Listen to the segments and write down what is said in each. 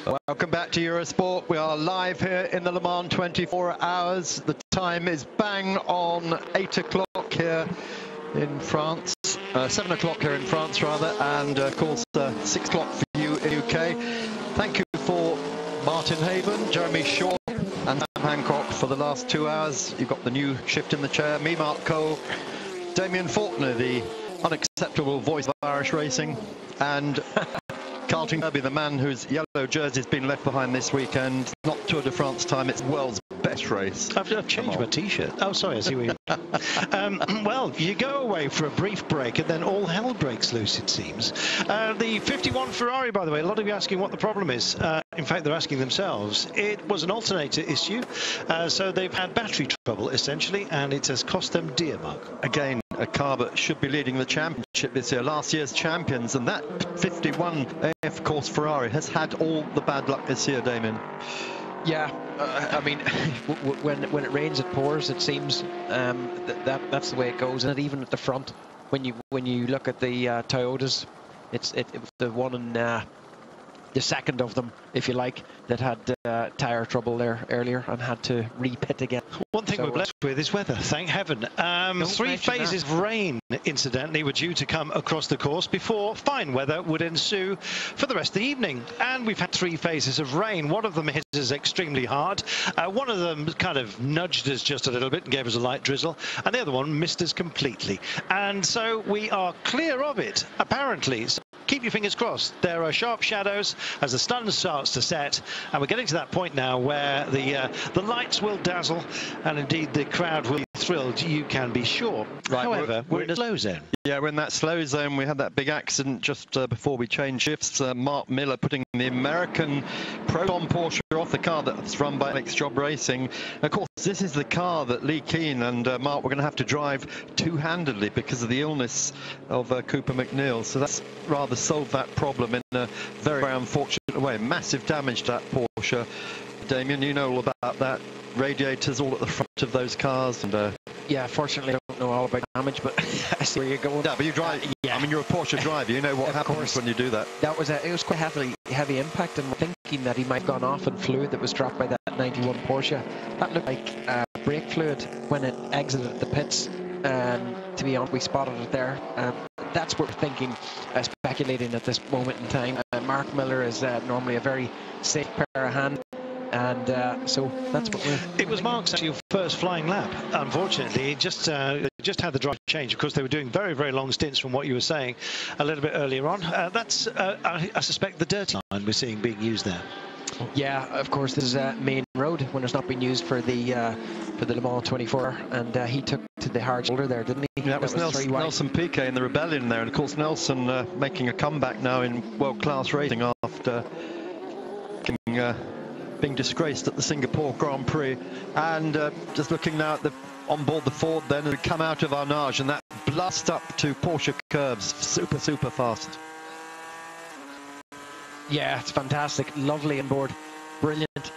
Welcome back to Eurosport. We are live here in the Le Mans 24 hours. The time is bang on 8 o'clock here in France, 7 o'clock here in France rather, and of course 6 o'clock for you in the UK. Thank you for Martin Haven, Jeremy Shaw and Sam Hancock for the last 2 hours. You've got the new shift in the chair, me, Mark Cole, Damien Faulkner, the unacceptable voice of Irish racing, and Carlton Kirby, the man whose yellow jersey's been left behind this weekend. Not Tour de France time, it's world's best race. I've changed my T-shirt. Oh, sorry, I see what you well, you go away for a brief break and then all hell breaks loose, it seems. The 51 Ferrari, by the way, a lot of you asking what the problem is. In fact, they're asking themselves. It was an alternator issue, so they've had battery trouble, essentially, and it has cost them dear, Mark. Again, a car that should be leading the championship this year, last year's champions, and that 51 AF Course Ferrari has had all the bad luck this year, Damien. Yeah, I mean, when it rains, it pours. It seems that's the way it goes, and even at the front, when you look at the Toyotas, it was the one in the second of them, if you like, that had tyre trouble there earlier and had to re-pit again. One thing we're blessed with is weather, thank heaven. 3 phases of rain, incidentally, were due to come across the course before fine weather would ensue for the rest of the evening. And we've had 3 phases of rain. One of them hit us extremely hard. One of them kind of nudged us just a little bit and gave us a light drizzle. And the other one missed us completely. And so we are clear of it, apparently. So keep your fingers crossed. There are sharp shadows as the sun starts to set, and we're getting to that point now where the lights will dazzle, and indeed the crowd will be thrilled, you can be sure. Right, however, we're in a slow zone. Yeah, we're in that slow zone. We had that big accident just before we changed shifts. Mark Miller putting the American Proton Porsche off, the car that's run by Alex Job Racing. Of course, this is the car that Lee Keane and Mark were going to have to drive two-handedly because of the illness of Cooper McNeil. So that's rather solved that problem in a very, very unfortunate way. Massive damage to that Porsche. Damien, you know all about that. Radiators all at the front of those cars, and yeah, fortunately I don't know all about damage, but I see where you're going. Yeah, but you drive. Yeah, I mean, you're a Porsche driver. You know what happens when you do that. That was it was quite heavy impact, and we're thinking that he might have gone off in fluid that was dropped by that 91 Porsche. That looked like brake fluid when it exited the pits. To be honest, we spotted it there. That's what we're thinking, speculating at this moment in time. Mark Miller is normally a very safe pair of hands. And so that's what we're... It was Mark's actually first flying lap. Unfortunately, he just had the drive change. Of course, they were doing very, very long stints from what you were saying a little bit earlier on. That's, I suspect, the dirty line we're seeing being used there. Yeah, of course, this is a main road when it's not been used for the Le Mans 24, and he took to the hard shoulder there, didn't he? Yeah, that was Nelson Piquet in the Rebellion there, and of course Nelson making a comeback now in world-class racing after being disgraced at the Singapore Grand Prix. And just looking now at on board the Ford then, and we come out of Arnage, and that blast up to Porsche curves, super fast. Yeah, it's fantastic, lovely on board, brilliant.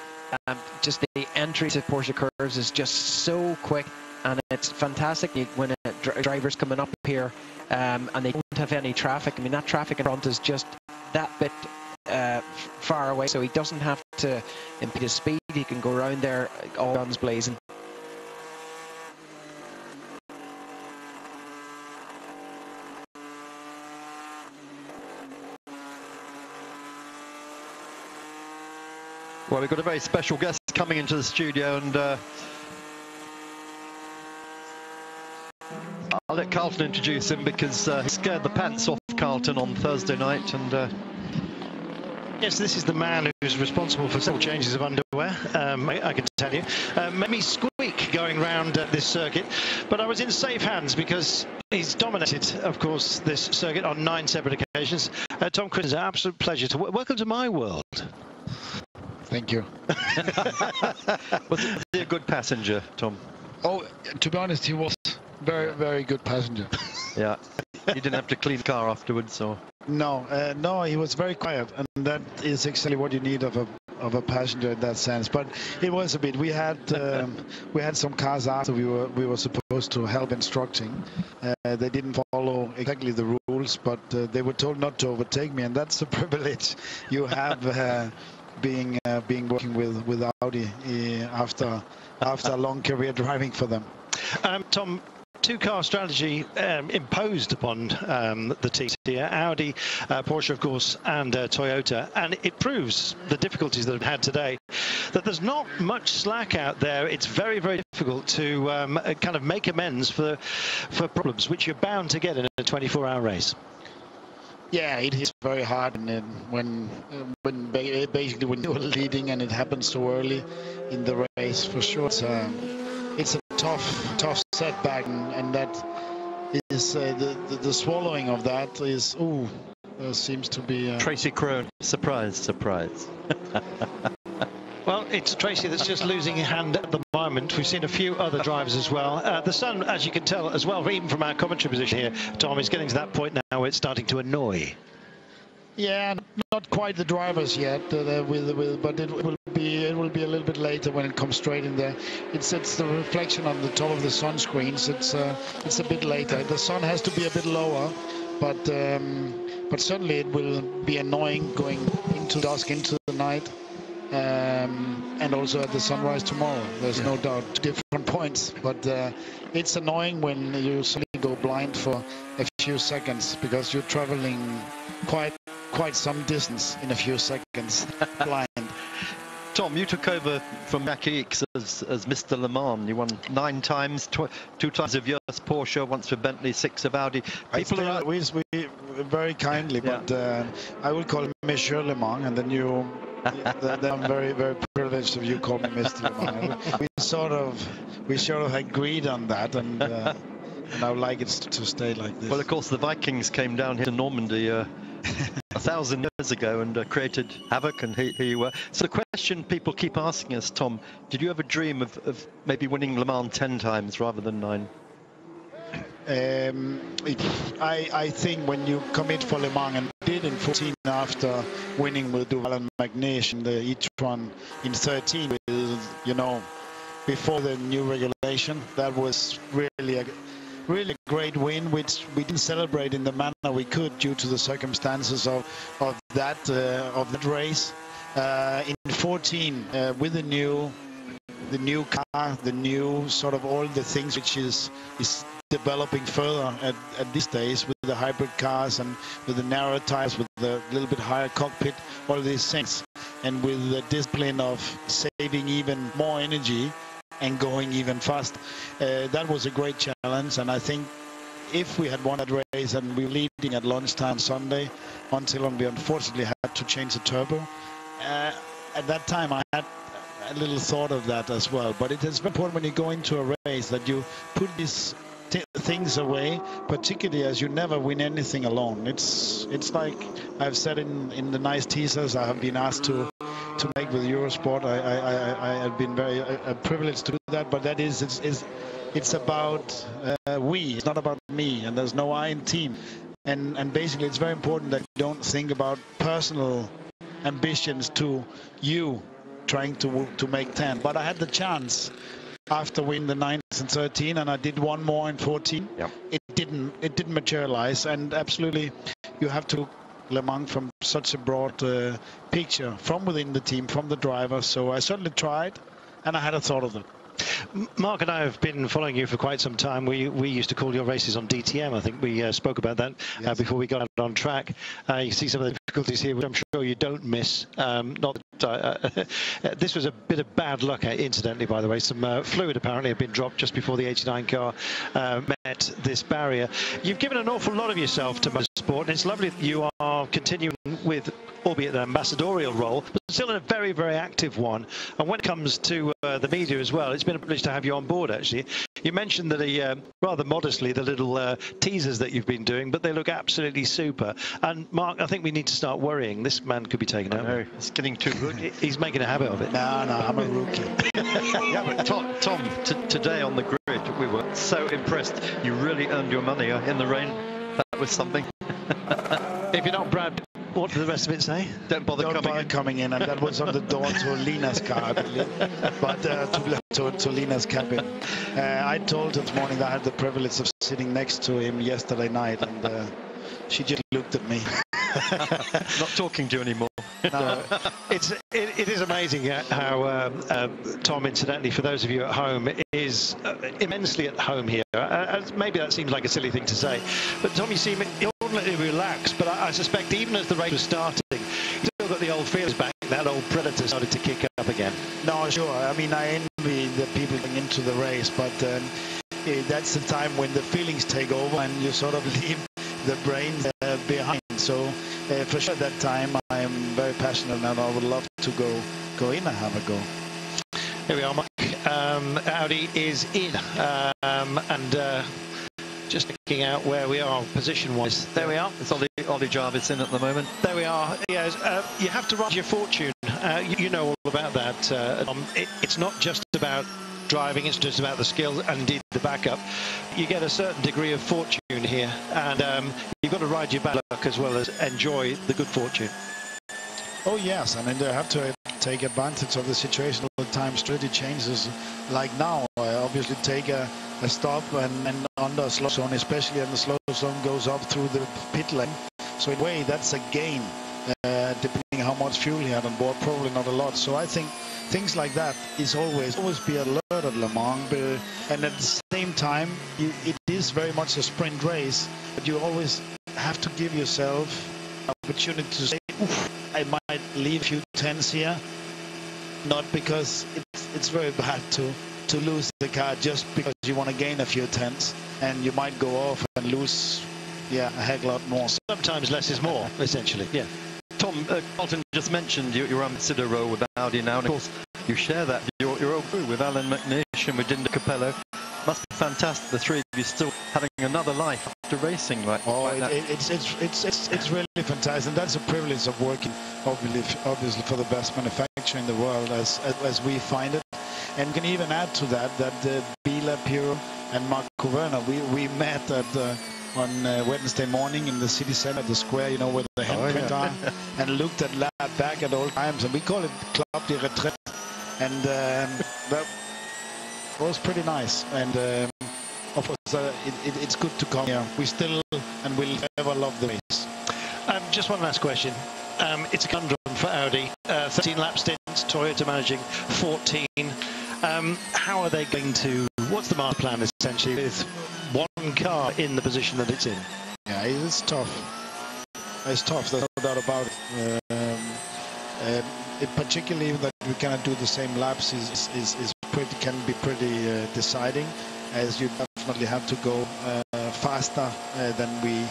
Just the entry to Porsche curves is just so quick, and it's fantastic when drivers coming up here and they don't have any traffic. I mean, that traffic in front is just that bit far away, so he doesn't have to impede his speed. He can go around there all guns blazing. Well, we've got a very special guest coming into the studio, and I'll let Carlton introduce him, because he scared the pants off Carlton on Thursday night. And yes, this is the man who's responsible for several changes of underwear, I can tell you. Made me squeak going round this circuit, but I was in safe hands because he's dominated, of course, this circuit on 9 separate occasions. Tom Cruise, it's an absolute pleasure to welcome to my world. Thank you. Was he a good passenger, Tom? Oh, to be honest, he was very, very good passenger. Yeah. You didn't have to clean the car afterwards, or? No, no, he was very quiet, and that is exactly what you need of a passenger in that sense. But it was a bit. We had some cars after we were supposed to help instructing. They didn't follow exactly the rules, but they were told not to overtake me, and that's a privilege you have being working with Audi after a long career driving for them. Tom, two-car strategy imposed upon the teams here, Audi, Porsche, of course, and Toyota, and it proves the difficulties that we've had today, that there's not much slack out there. It's very, very difficult to kind of make amends for problems which you're bound to get in a 24-hour race. Yeah, it is very hard, and when basically when you're leading and it happens so early in the race, for sure it's a tough setback, and that is the swallowing of that is seems to be Tracy Crone. Surprise. Well, it's Tracy that's just losing a hand at the moment. We've seen a few other drivers as well. The sun, as you can tell as well, even from our commentary position here, Tom, is getting to that point now where it's starting to annoy. Yeah, not quite the drivers yet, but it will be a little bit later when it comes straight in there. It's the reflection on the top of the sunscreens. It's a bit later. The sun has to be a bit lower, but certainly it will be annoying going into dusk, into the night. And also at the sunrise tomorrow. There's no doubt different points, but it's annoying when you suddenly go blind for a few seconds because you're traveling quite some distance in a few seconds blind. Tom, you took over from Jack Ickx as Mr. Le Mans. You won 9 times, 2 times of yours Porsche, once for Bentley, 6 of Audi. People are we very kindly, but I would call him Monsieur Le Mans, and then you. Then I'm very, very privileged if you call me Mr. Le Mans. We sort of agreed on that, and I would like it to stay like this. Well, of course, the Vikings came down here to Normandy 1,000 years ago and created havoc, and here you were. So the question people keep asking us, Tom, did you ever dream of maybe winning Le Mans 10 times rather than 9? I think when you commit for Le Mans, and did in 14 after winning with Duval and Magnish in the e-tron in 13, with, before the new regulation, that was really a great win, which we didn't celebrate in the manner we could due to the circumstances of that race. In 14, with the new car, the new sort of all the things which is developing further at these days, with the hybrid cars and with the narrow tires, with the little bit higher cockpit, all these things, and with the discipline of saving even more energy and going even fast. That was a great challenge, and I think if we had won that race and we were leading at lunchtime Sunday, until we unfortunately had to change the turbo, at that time I had a little thought of that as well. But it is very important when you go into a race that you put these things away, particularly as you never win anything alone. It's like I've said in the nice teasers I have been asked to make with Eurosport. I have been very privileged to do that, but that is it's about we. It's not about me, and there's no I in team. And basically it's very important that you don't think about personal ambitions to you trying to make 10. But I had the chance after winning the 9th and 13, and I did one more in 14. Yeah. It didn't materialize, and absolutely you have to Le Mans from such a broad picture from within the team, from the driver. So I certainly tried, and I had a thought of it. Mark and I have been following you for quite some time. We used to call your races on DTM. I think we spoke about that before we got on track. You see some of the difficulties here, which I'm sure you don't miss. This was a bit of bad luck, incidentally, by the way. Some fluid apparently had been dropped just before the 89 car met this barrier. You've given an awful lot of yourself to motorsport, and it's lovely that you are continuing with, albeit an ambassadorial role, but still in a very, very active one. And when it comes to the media as well, it's been a privilege to have you on board, actually. You mentioned that rather modestly the little teasers that you've been doing, but they look absolutely super. And Mark, I think we need to start worrying. This man could be taken out. No, it's getting too good. He's making a habit of it. No, I'm a rookie. Yeah, but Tom, today on the grid, we were so impressed. You really earned your money in the rain. That was something. If you're not Brad, what did the rest of it say? Don't bother coming in, and that was on the door to Lina's car, I believe, but to Lina's cabin. I told her this morning that I had the privilege of sitting next to him yesterday night, and she just looked at me. Not talking to you anymore. No. It is amazing how Tom, incidentally, for those of you at home, is immensely at home here. Maybe that seems like a silly thing to say, but Tom, you seem inordinately relaxed. But I suspect even as the race was starting, you still got the old feelings back. That old predator started to kick up again. No, sure. I mean, I envy the people going into the race, but that's the time when the feelings take over and you sort of leave the brain behind. So for sure, that time I am very passionate and I would love to go in and have a go. Here we are, Mike. Audi is in, and just looking out where we are position-wise. There we are. It's Ollie Jarvis in at the moment. There we are. Yes, you have to ride your fortune. You know all about that. It's not just about driving, it's just about the skill and indeed the backup. You get a certain degree of fortune here, and you've got to ride your bad luck as well as enjoy the good fortune. Oh yes, I mean they have to take advantage of the situation all the time. Strategy changes, like now. I obviously take a stop and under a slow zone, especially when the slow zone goes up through the pit lane. So in a way, that's a gain, depending how much fuel he had on board. Probably not a lot. So I think things like that is always be alert at Le Mans, and at the same time, it is very much a sprint race. But you always have to give yourself an opportunity to say, "Oof, I might leave a few tenths here," not because it's very bad to lose the car just because you want to gain a few tenths, and you might go off and lose, a heck lot more. Sometimes less is more, essentially. Yeah. Tom, Carlton just mentioned your ambassador role with Audi now, and of course you share that your old crew with Alan McNish and with Dinder Capello. Must be fantastic, the three of you still having another life after racing like that. It's really fantastic, and that's a privilege of working obviously for the best manufacturer in the world as we find it. And you can even add to that Bila, Piro and Mark Werner, we met on Wednesday morning in the city center, the square, you know, where the handprint are, and looked at lap back at old times, and we call it Club de Retraite, and that was pretty nice. And of course, it's good to come here. We still and will ever love the race. Just one last question. It's a conundrum for Audi. 13 lap stints, Toyota managing 14. How are they going to, what's the master plan essentially with one car in the position that it's in? Yeah, it's tough. It's tough, there's no doubt about it. Particularly that we cannot do the same laps can be pretty deciding, as you definitely have to go faster than we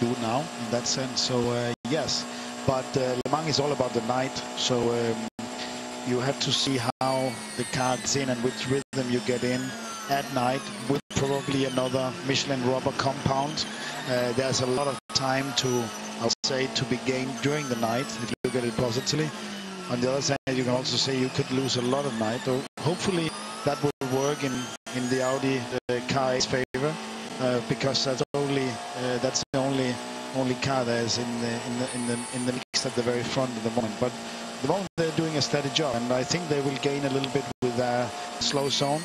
do now in that sense. So yes, but Le Mans is all about the night, so you have to see how the car gets in and which rhythm you get in at night with probably another Michelin rubber compound. There's a lot of time I would say, to be gained during the night if you look at it positively. On the other side, you can also say you could lose a lot of night. So hopefully that will work in the Audi car's favor, because that's the only car that is in the mix at the very front at the moment. But at the moment they're doing a steady job, and I think they will gain a little bit with their slow zone.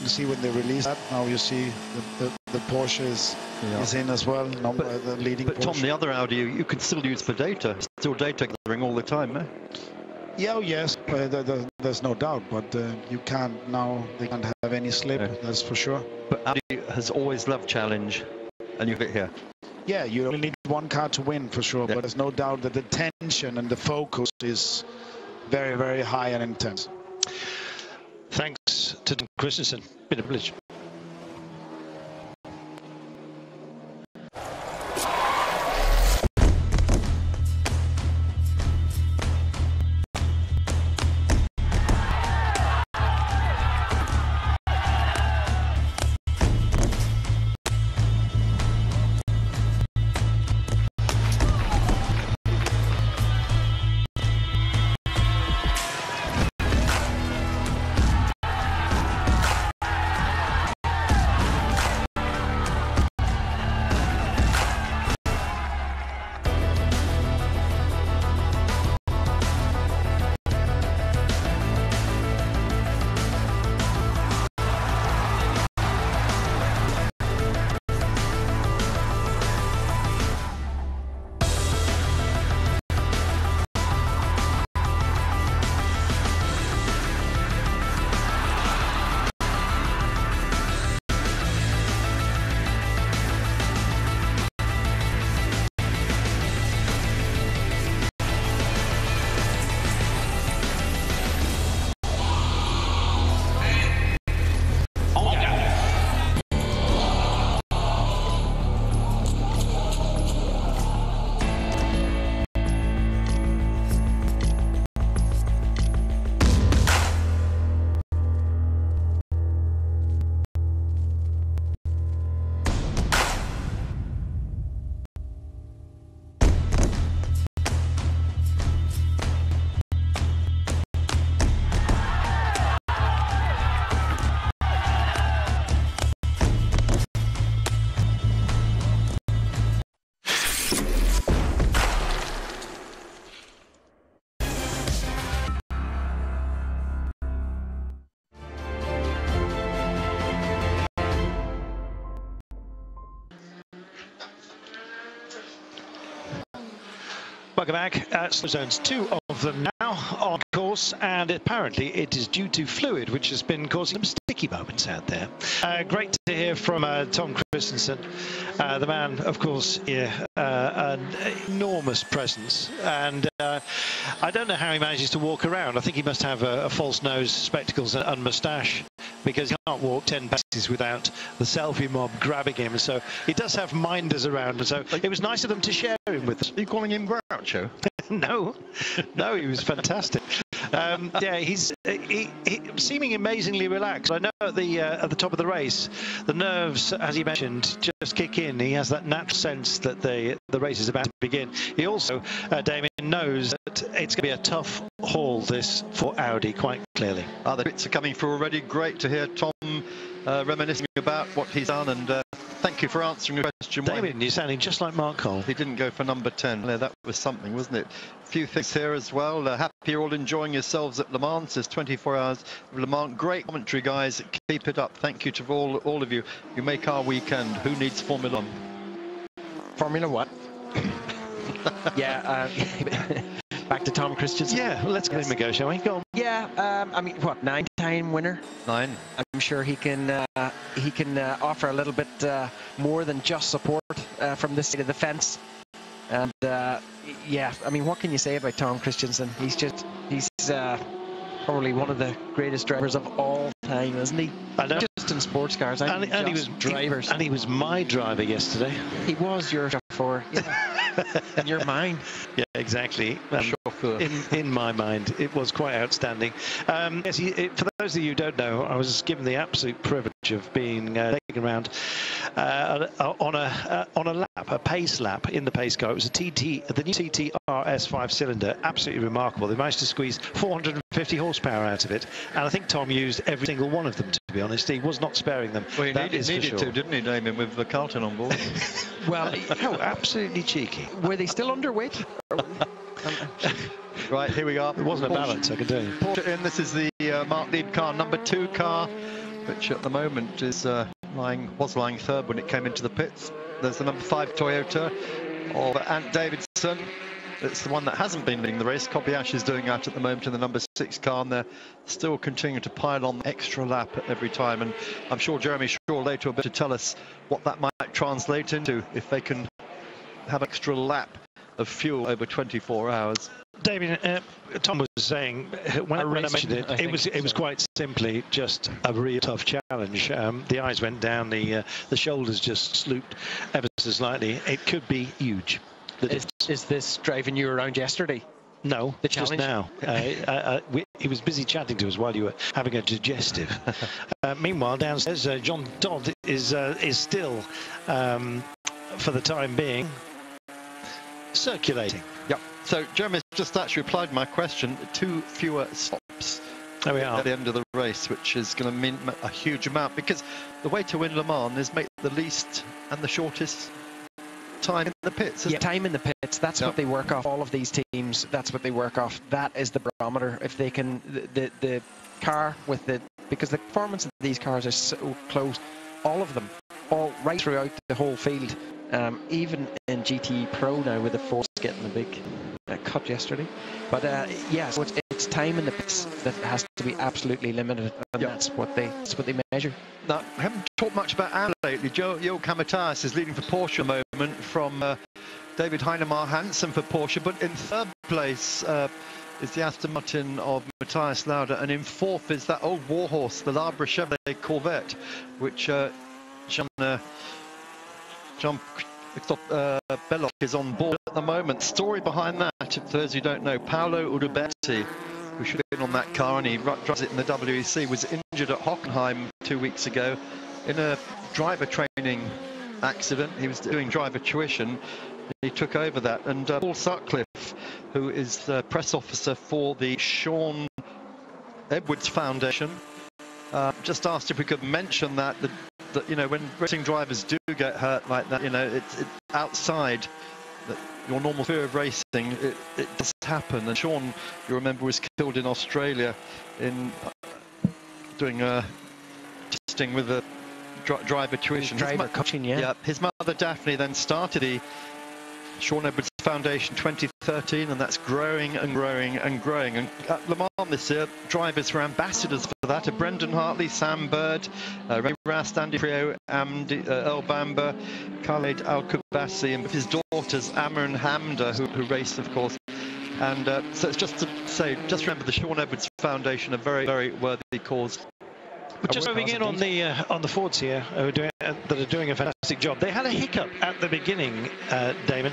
You see when they release that, now you see the Porsche is in as well, the leading Porsche. Tom, the other Audi, you can still use for data. Still data gathering all the time, eh? Yeah, oh yes, there's no doubt, but you can't now, they can't have any slip, that's for sure. But Audi has always loved challenge, and you get here. Yeah, you only need one car to win for sure, but there's no doubt that the tension and the focus is very, very high and intense. Thanks to Tom Christensen. Been a privilege. Welcome back. Zones 2 of them now on course, and apparently it is due to fluid, which has been causing some sticky moments out there. Great to hear from Tom Christensen, the man, of course, an enormous presence, and I don't know how he manages to walk around. I think he must have a false nose, spectacles and moustache, because he can't walk 10 paces without the selfie mob grabbing him. So he does have minders around, and so it was nice of them to share him with us. Are you calling him Groucho? No, he was fantastic. Yeah, he's seeming amazingly relaxed. I know at the top of the race, the nerves, as he mentioned, just kick in. He has that natural sense that the race is about to begin. He also, Damien, knows that it's going to be a tough haul, this, for Audi, quite clearly. The bits are coming through already. Great to hear Tom reminiscing about what he's done, and thank you for answering the question. Damien, you're sounding just like Mark Cole. He didn't go for number 10. That was something, wasn't it? A few things here as well. Happy you're all enjoying yourselves at Le Mans. There's 24 hours of Le Mans. Great commentary, guys. Keep it up. Thank you to all of you. You make our weekend. Who needs Formula 1? Formula what? Yeah, back to Tom Christensen. Yeah, well, let's give him a go, shall we? Go on. Yeah, I mean, what, 9-time winner? 9. I'm sure he can offer a little bit more than just support from this side of the fence. And yeah, I mean, what can you say about Tom Christensen? He's probably one of the greatest drivers of all time, isn't he? I know. Just in sports cars, and he was drivers. And he was my driver yesterday. He was your chauffeur. Yeah. In your mind. Yeah, exactly. In my mind, it was quite outstanding. Yes, for those of you who don't know, I was given the absolute privilege of being taken around on a lap, a pace lap in the pace car. It was the new TT RS 5-cylinder, absolutely remarkable. They managed to squeeze 450 horsepower out of it, and I think Tom used every single one of them, to be honest. He was not sparing them. Well, he needed to, didn't he, Damien, with the Carlton on board? Well, how absolutely cheeky. Were they still underweight? Right, here we are. It wasn't a balance, I can tell you. Porsche in. This is the Marc Lieb car, number 2 car, which at the moment is was lying third when it came into the pits. There's the number 5 Toyota of Ant Davidson. It's the one that hasn't been leading the race. Kobayashi is doing that at the moment in the number 6 car, and they're still continuing to pile on extra lap at every time. And I'm sure Jeremy Shaw later will be able to tell us what that might translate into if they can have extra lap of fuel over 24 hours. Damien, Tom was saying when I mentioned it, it was quite simply just a real tough challenge. The eyes went down, the shoulders just slooped ever so slightly. It could be huge. Is this driving you around yesterday? No, the just now. He was busy chatting to us while you were having a digestive. Meanwhile, downstairs, John Dodd is still, for the time being, circulating. Yep. So Jeremy's just actually replied to my question. 2 fewer stops there we are at the end of the race, which is going to mean a huge amount, because the way to win Le Mans is make the least and the shortest time in the pits. Yeah, time in the pits. That's what they work off. All of these teams, that's what they work off. That is the barometer. If they can, the car with because the performance of these cars are so close, all of them, all right throughout the whole field. Even in GT Pro now, with the Force getting a big cut yesterday. But yeah, so it's time in the pits that has to be absolutely limited, and that's what they measure. Now, I haven't talked much about Audi lately. Joe Kamatas is leading for Porsche at the moment from David Heinemar Hansen for Porsche, but in third place is the Aston Martin of Matthias Lauda, and in fourth is that old warhorse, the Labra Chevrolet Corvette, which Jean-Christophe Belloc is on board at the moment. Story behind that, for those who don't know, Paolo Uduberti, who should have been on that car, and he drives it in the WEC, was injured at Hockenheim 2 weeks ago in a driver training accident. He was doing driver tuition. He took over that, and Paul Sutcliffe, who is the press officer for the Sean Edwards Foundation, just asked if we could mention that you know, when racing drivers do get hurt like that, you know, it's outside your normal fear of racing. It does happen. And Sean, you remember, was killed in Australia in doing testing with a driver tuition. Driver coaching, yeah. His mother Daphne then started the Sean Edwards Foundation 23 13, and that's growing and growing and growing. And at Le Mans this year, drivers who are ambassadors for that are Brendan Hartley, Sam Bird, Ray Rast, Andy Frio, Earl Bamber, Khaled Al-Kubasi, and his daughters Amma and Hamda, who race, of course. And so it's just to say, just remember the Sean Edwards Foundation, a very, very worthy cause. But just moving in on the Fords here, that are doing a fantastic job. They had a hiccup at the beginning, Damon.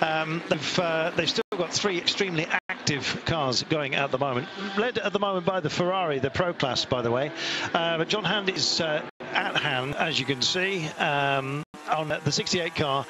They've still got 3 extremely active cars going at the moment, led at the moment by the Ferrari, the Pro Class, by the way. But John Hand is at hand, as you can see, on the 68 car,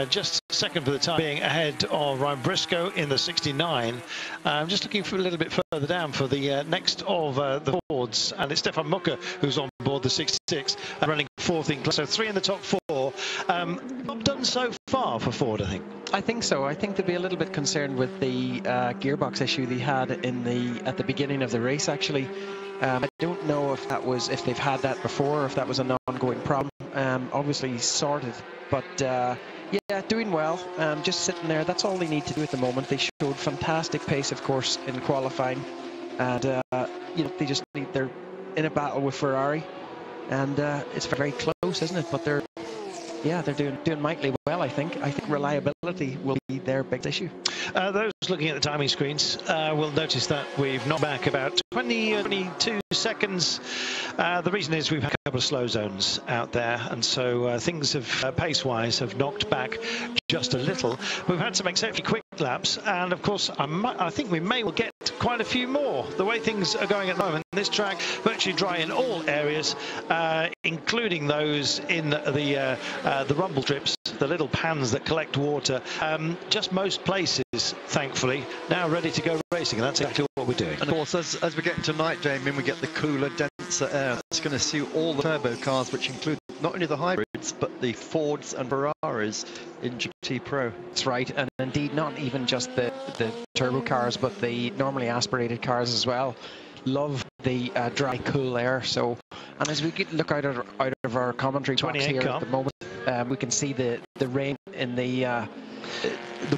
just second for the time being, ahead of Ryan Briscoe in the 69. I'm just looking for a little bit further down for the next of the Fords, and it's Stefan Mucker who's on board the 66, running 4th in class. So 3 in the top 4. Not done so far for Ford, I think. I think so. I think they'd be a little bit concerned with the gearbox issue they had at the beginning of the race. Actually, I don't know if they've had that before, or if that was an ongoing problem. Obviously sorted, but yeah, doing well. Just sitting there. That's all they need to do at the moment. They showed fantastic pace, of course, in qualifying, and you know, they're in a battle with Ferrari, and it's very close, isn't it? But they're doing mightily well. I think reliability will be their big issue. Those looking at the timing screens will notice that we've knocked back about 22 seconds. The reason is we've had a couple of slow zones out there, and so things have pace-wise have knocked back just a little. We've had some exceptionally quick laps, and of course I think we may well get quite a few more. The way things are going at the moment, this track virtually dry in all areas, including those in the rumble strips, the little pans that collect water. Just most places, thankfully, now ready to go racing, and that's exactly what we're doing. And of course, as we get into night, Damien, we get the cooler, denser air. That's going to suit all the turbo cars, which include not only the hybrids, but the Fords and Ferraris in GT Pro. That's right, and indeed not even just the turbo cars, but the normally aspirated cars as well. Love the dry, cool air. So, and as we look out of our commentary box here at the moment, we can see the rain in the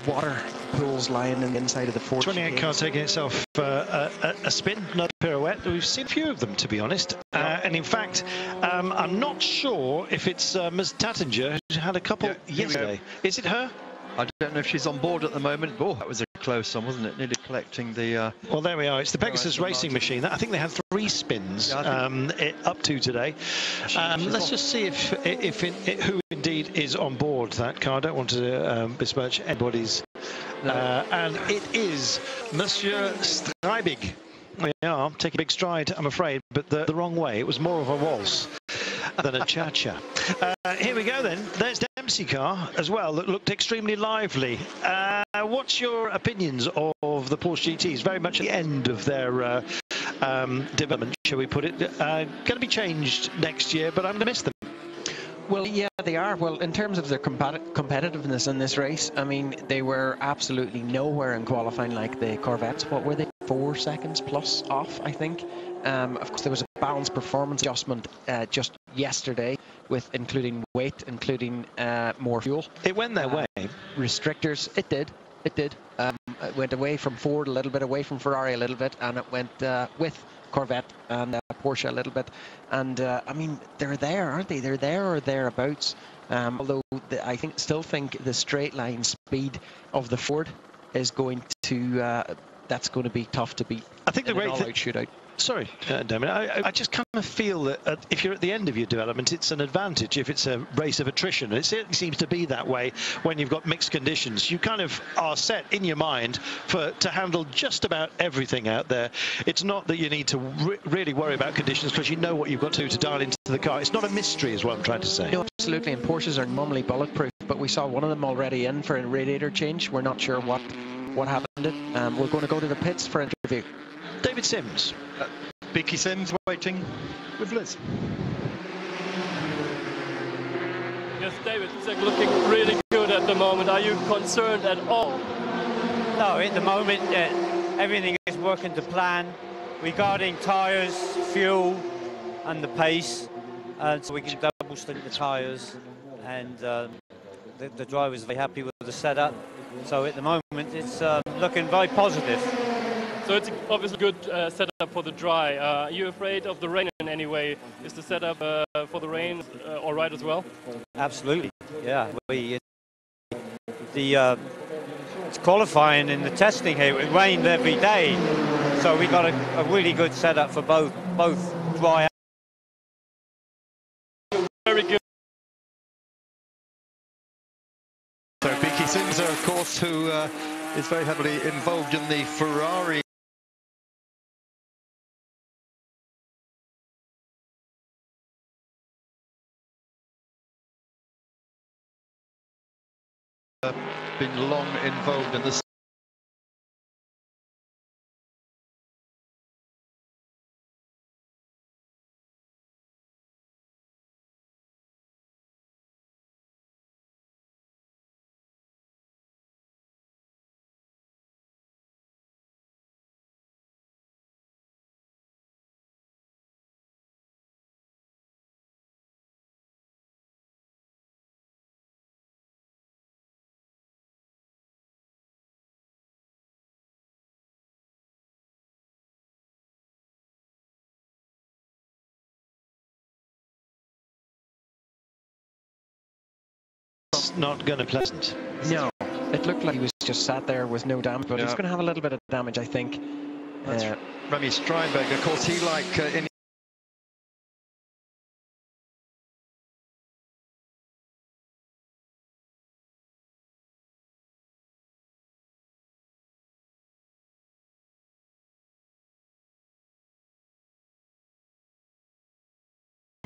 water pools lying in the inside of the Ford. 28 car taking itself a spin, another pirouette. We've seen a few of them, to be honest. And in fact, I'm not sure if it's Ms. Tattinger who had a couple yesterday. Is it her? I don't know if she's on board at the moment. Oh, that was a close one, wasn't it? Nearly collecting the... Well, there we are. It's the Pegasus racing machine. I think they had 3 spins up to today. Let's just see if who indeed is on board that car. I don't want to besmirch anybody's... and it is Monsieur Streibig. We are taking a big stride, I'm afraid, but the wrong way. It was more of a waltz than a cha-cha. Here we go then. There's Dempsey car as well that looked extremely lively. What's your opinions of the Porsche GTs? Very much at the end of their development, shall we put it. Going to be changed next year, but I'm going to miss them. Well, yeah, they are. Well, in terms of their competitiveness in this race, I mean, they were absolutely nowhere in qualifying like the Corvettes. What were they? 4 seconds plus off, I think. Of course, there was a balanced performance adjustment just yesterday, with including weight, including more fuel. It went their way. Restrictors, it did. It went away from Ford a little bit, away from Ferrari a little bit, and it went with Corvette and Porsche a little bit. And I mean, they're there, aren't they? They're there or thereabouts. Although I still think the straight line speed of the Ford is going to that's going to be tough to beat. I think the great all-out shootout. Sorry, Damien, I just kind of feel that if you're at the end of your development, it's an advantage if it's a race of attrition. It certainly seems to be that way when you've got mixed conditions. You kind of are set in your mind to handle just about everything out there. It's not that you need to really worry about conditions, because you know what you've got to do to dial into the car. It's not a mystery, is what I'm trying to say. No, absolutely, and Porsches are normally bulletproof, but we saw one of them already in for a radiator change. We're not sure what happened. We're going to go to the pits for interview. David Sims. Beaky Sims waiting with Liz. Yes, David, it's looking really good at the moment. Are you concerned at all? No, at the moment everything is working to plan regarding tyres, fuel and the pace, and so we can double stint the tyres, and the driver's very happy with the setup. So at the moment, it's looking very positive. So it's obviously a good setup for the dry. Are you afraid of the rain in any way? Is the setup for the rain all right as well? Absolutely, yeah. It's qualifying in the testing here. It rained every day, so we got a really good setup for both dry. Very good. So Biki Simza, of course, who is very heavily involved in the Ferrari been long involved in this. Not going to be pleasant. No, it looked like he was just sat there with no damage, but he's going to have a little bit of damage, I think. Remy Steinberg, of course, he in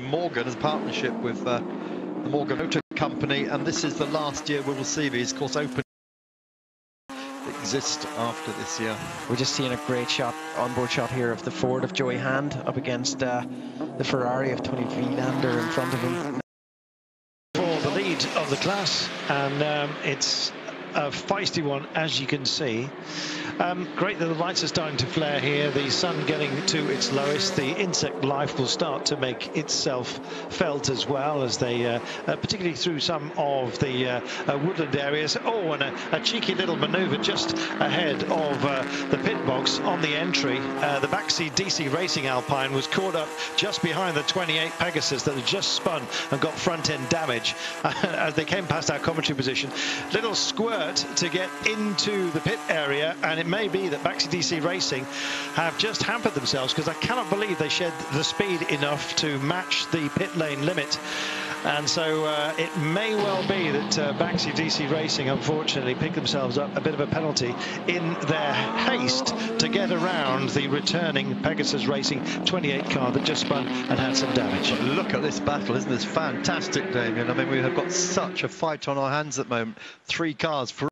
Morgan as a partnership with the Morgan Motor Company, and this is the last year we will see these, of course, open exist after this year. We're just seeing a great shot, onboard shot here of the Ford of Joey Hand up against the Ferrari of Tony Vilander in front of him. For the lead of the class, and it's a feisty one, as you can see. Great that the lights are starting to flare here, the sun getting to its lowest, the insect life will start to make itself felt as well, as they particularly through some of the woodland areas. Oh, and a cheeky little maneuver just ahead of the pit box on the entry. The backseat DC Racing Alpine was caught up just behind the 28 Pegasus that had just spun and got front end damage as they came past our commentary position. Little squirt to get into the pit area, and it may be that Baxi DC Racing have just hampered themselves, because I cannot believe they shed the speed enough to match the pit lane limit. And so it may well be that Baxi DC Racing unfortunately picked themselves up a bit of a penalty in their haste to get around the returning Pegasus Racing 28 car that just spun and had some damage. But look at this battle, isn't this fantastic, Damien? I mean, we have got such a fight on our hands at the moment. 3 cars for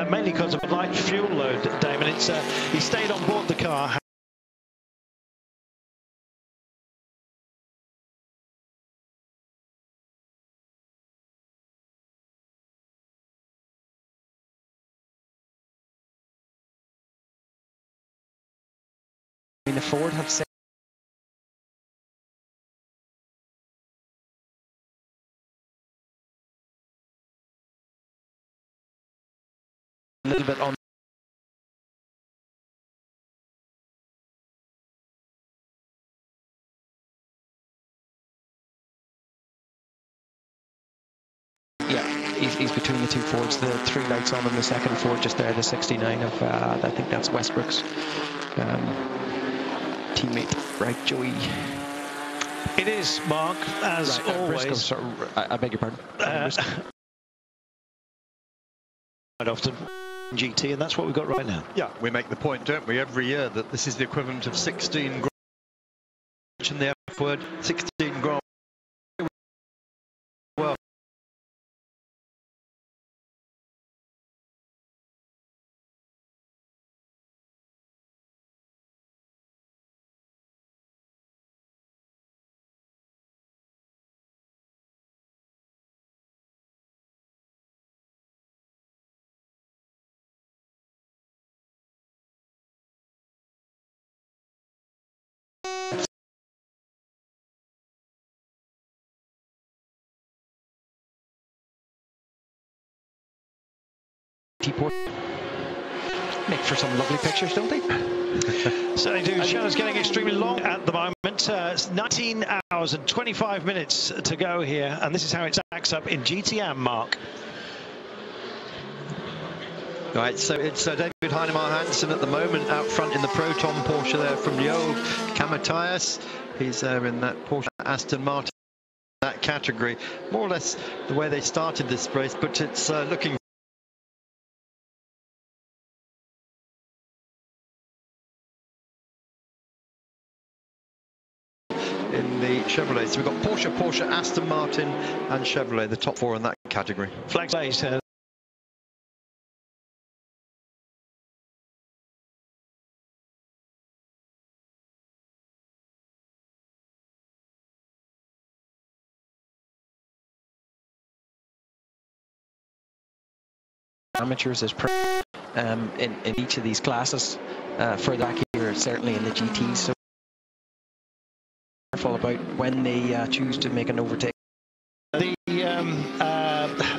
mainly because of a light fuel load, Damon. He stayed on board the car. The Ford have said a little bit on he's between the two Fords, the three lights on in the second Ford just there, the 69 of I think that's Westbrook's teammate, right, Joey? It is, Mark, as right, always. Sorry, I beg your pardon. Quite often GT, and that's what we've got right now. Yeah, we make the point, don't we, every year that this is the equivalent of 16 Grand in the F word, 16 Grand. Well, Make for some lovely pictures, don't they? So they do. Show's getting extremely long at the moment. It's 19 hours and 25 minutes to go here, and this is how it stacks up in GTM, Mark. Right, so it's David Heinemeier Hansen at the moment out front in the Proton Porsche there from Neel Jani. He's there in that Porsche Aston Martin, that category. More or less the way they started this race, but it's looking in the Chevrolet. So we've got Porsche, Aston Martin and Chevrolet, the top four in that category. Flag base. Amateurs is in each of these classes. Further back here, certainly in the GTs. So careful about when they choose to make an overtake.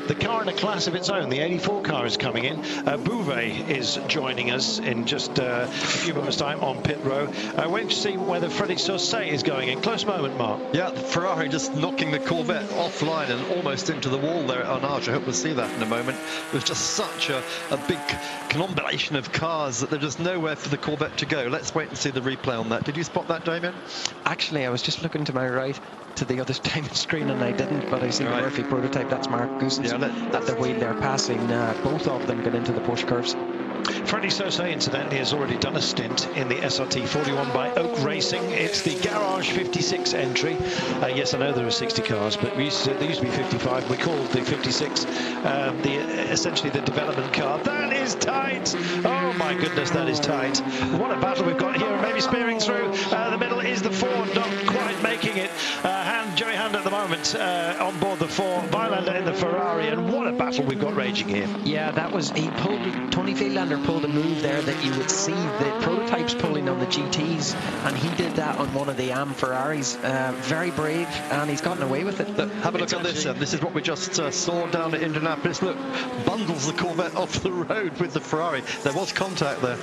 The car in a class of its own, the 84 car, is coming in. Bouvet is joining us in just a few moments' time on pit row. Waiting to see whether Freddy Sauce is going in. Close moment, Mark. Yeah, the Ferrari just knocking the Corvette offline and almost into the wall there at Arnage. I hope we'll see that in a moment. It was just such a big combination of cars that there's just nowhere for the Corvette to go. Let's wait and see the replay on that. Did you spot that, Damien? Actually, I was just looking to my right to the other time screen and I didn't, but I see the Murphy prototype. That's Mark Goossens at the wheel there, passing both of them get into the Porsche curves. Freddy Sauce, incidentally, has already done a stint in the SRT 41 by Oak Racing. It's the Garage 56 entry. Yes, I know there are 60 cars, but there used to be 55. We called the 56 essentially the development car. That is tight. Oh my goodness, that is tight. What a battle we've got here, and maybe spearing through the middle is the Ford, not quite making it. Joey Hand at the moment on board the Ford, Violander in the Ferrari, and what a battle we've got raging here. Yeah, Tony Violander pulled a move there that you would see the prototypes pulling on the GTs, and he did that on one of the AM Ferraris. Very brave, and he's gotten away with it. Look, have a look at this. This is what we just saw down at Indianapolis. Look, bundles the Corvette off the road with the Ferrari. There was contact there.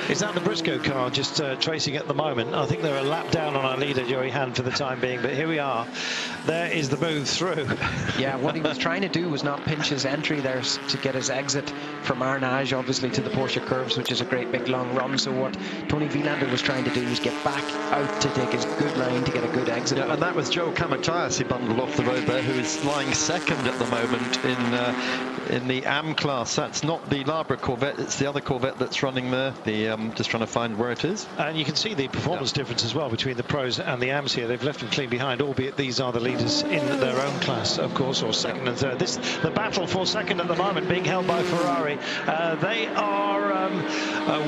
Is that the Briscoe car just tracing at the moment? I think they're a lap down on our leader, Joey Hand, for the time being, but here we are. There is the move through. Yeah, what he was trying to do was not pinch his entry there to get his exit from Arnage, obviously, to the Porsche curves, which is a great big long run. So what Tony Violander was trying to do was get back out to take his good line to get a good exit. Yeah, and that was Joe Kamatias he bundled off the road there, who is lying second at the moment in in the AM class. That's not the Labra Corvette, it's the other Corvette that's running there. Just trying to find where it is. And you can see the performance difference as well between the pros and the AMs here. They've left them clean behind, albeit these are the leaders in their own class, of course, or second and third. The battle for second at the moment being held by Ferrari. They are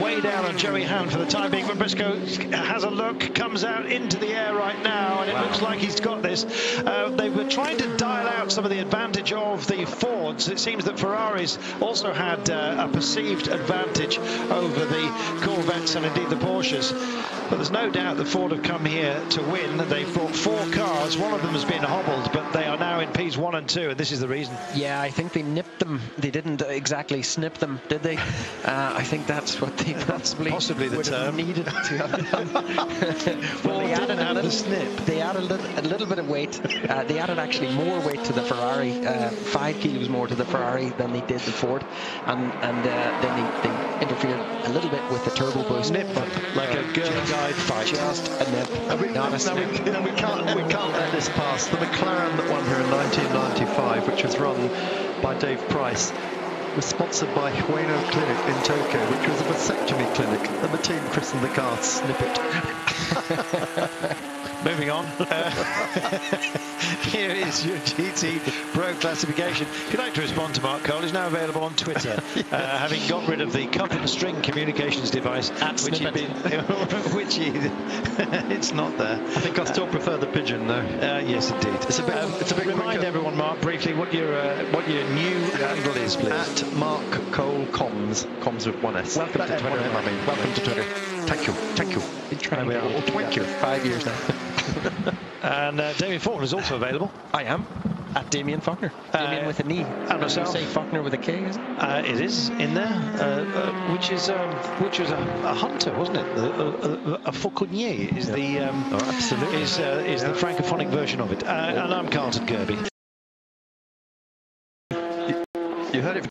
way down on Joey Hand for the time being, but Briscoe has a look, comes out into the air right now, and it looks like he's got this. They were trying to dial out some of the advantage of the Fords. It seems that Ferraris also had a perceived advantage over the Corvettes and indeed the Porsches. But there's no doubt that Ford have come here to win. They've brought 4 cars. One of them has been hobbled, but they are now in Ps 1 and 2, and this is the reason. Yeah, I think they nipped them. They didn't exactly snip them, did they? I think that's what they possibly the term needed to have done. Well, they added the snip. They added a little bit of weight. They added actually more weight to the Ferrari, 5 kilos more to the Ferrari than they did the Ford, and then they interfered a little bit with the turbo boost. Nip, like a girl guide fight. Just a nip. Not a snip. We can't let this pass. The McLaren that won here in 1995, which was run by Dave Price, was sponsored by Hueno Clinic in Tokyo, which was a vasectomy clinic, and the team christened the car Snippet. Moving on. Here is your GT Pro classification. If you'd like to respond to Mark Cole, he's now available on Twitter, having got rid of the cup and string communications device, which it's not there. I think I still prefer the pigeon, though. Yes, indeed. It's a bit Remind everyone, Mark, briefly what your new handle is, please. At Mark Cole comms with 1S. Welcome to Twitter, Mummy. Welcome to Twitter. Thank you. Been trying to 5 years now. And Damien Faulkner is also available. I am. At Damien Faulkner. Damien with an E. And myself. You say Faulkner with a K, is it? It is in there, which was a hunter, wasn't it? A fauconnier is the absolutely is the francophonic version of it. And I'm Carlton Kirby. You heard it.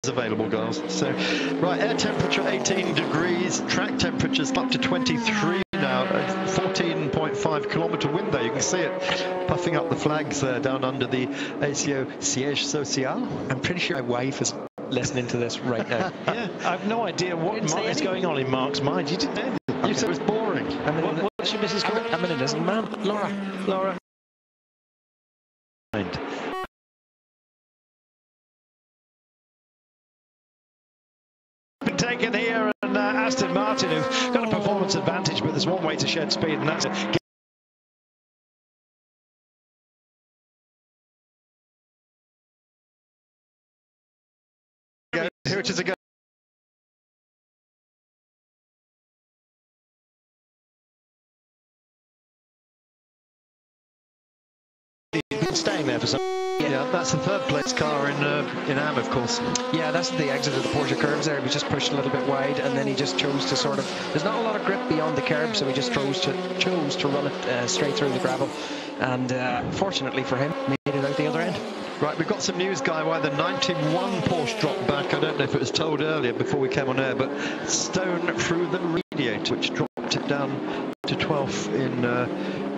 Is available, guys. So, right, air temperature 18 degrees, track temperatures up to 23 now, 14.5 kilometre wind there. You can see it puffing up the flags there down under the ACO Siège Social. I'm pretty sure my wife is listening to this right now. Yeah, I have no idea what is going on in Mark's mind. You didn't know anything. You said it was boring. What's your Mrs. called? I'm an innocent man. Laura. Mind. Taken here, and Aston Martin, who've got a performance advantage, but there's one way to shed speed, and that's Here it is again. staying there for some. Yeah, that's the third place car in AM, of course. Yeah, that's the exit of the Porsche curbs there. He just pushed a little bit wide, and then he just chose to sort of. There's not a lot of grip beyond the curb, so he just chose to run it straight through the gravel. And fortunately for him, made it out the other end. Right, we've got some news, Guy, why the 91 Porsche dropped back. I don't know if it was told earlier before we came on air, but stone through the radiator, which dropped it down to 12th in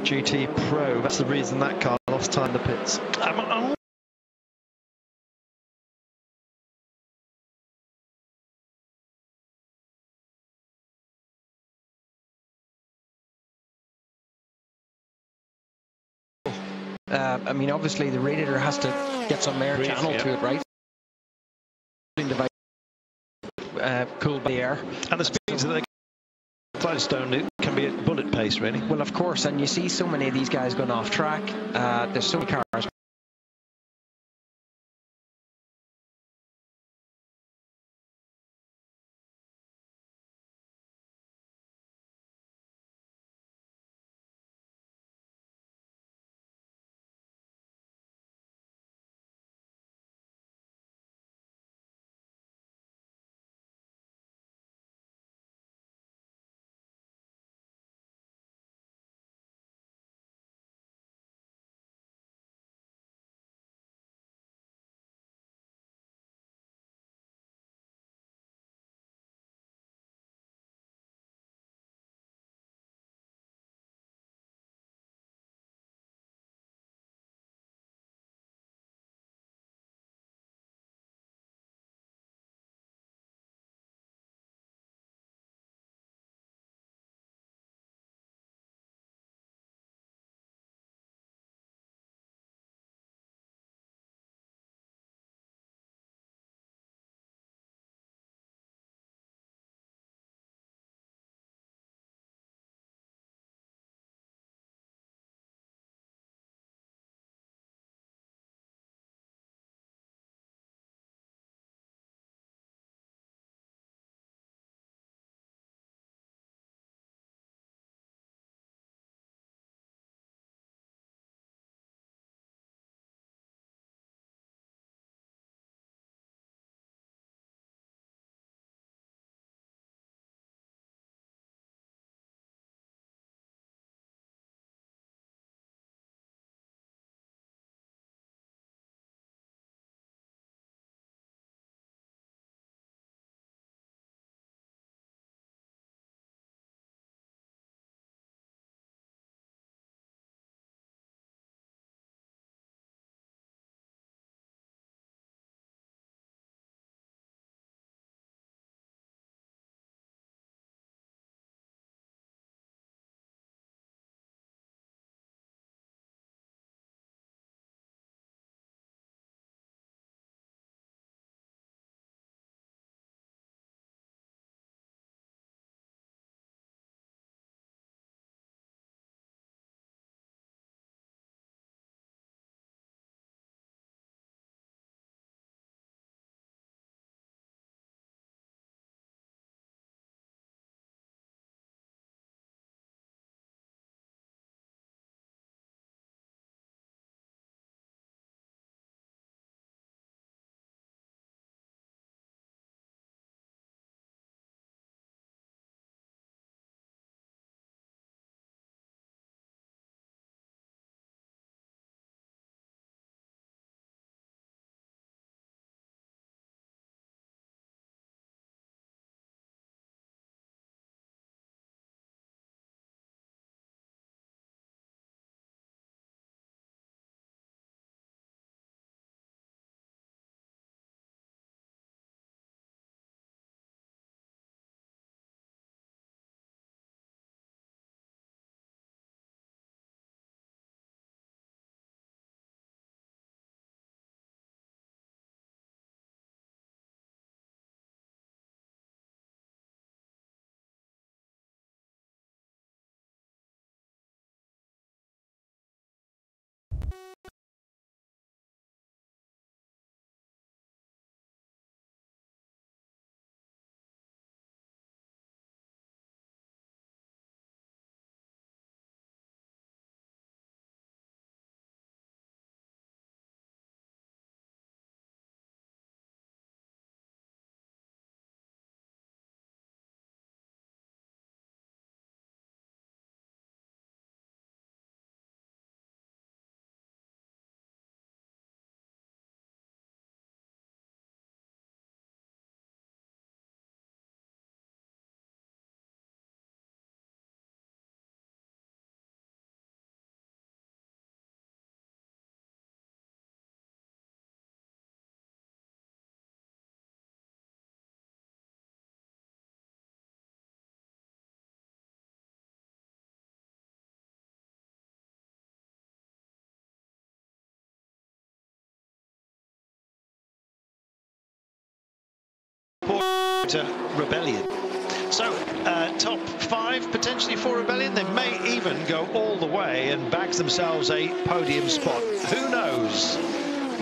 GT Pro. That's the reason that car lost time in the pits. I mean, obviously the radiator has to get some air channel to it, right? Cooled by the air. And the speeds that they fly stone, it can be at bullet pace, really. Well, of course, and you see so many of these guys going off track. There's so many cars Toyota Rebellion. So, top 5 potentially for Rebellion. They may even go all the way and bag themselves a podium spot. Who knows?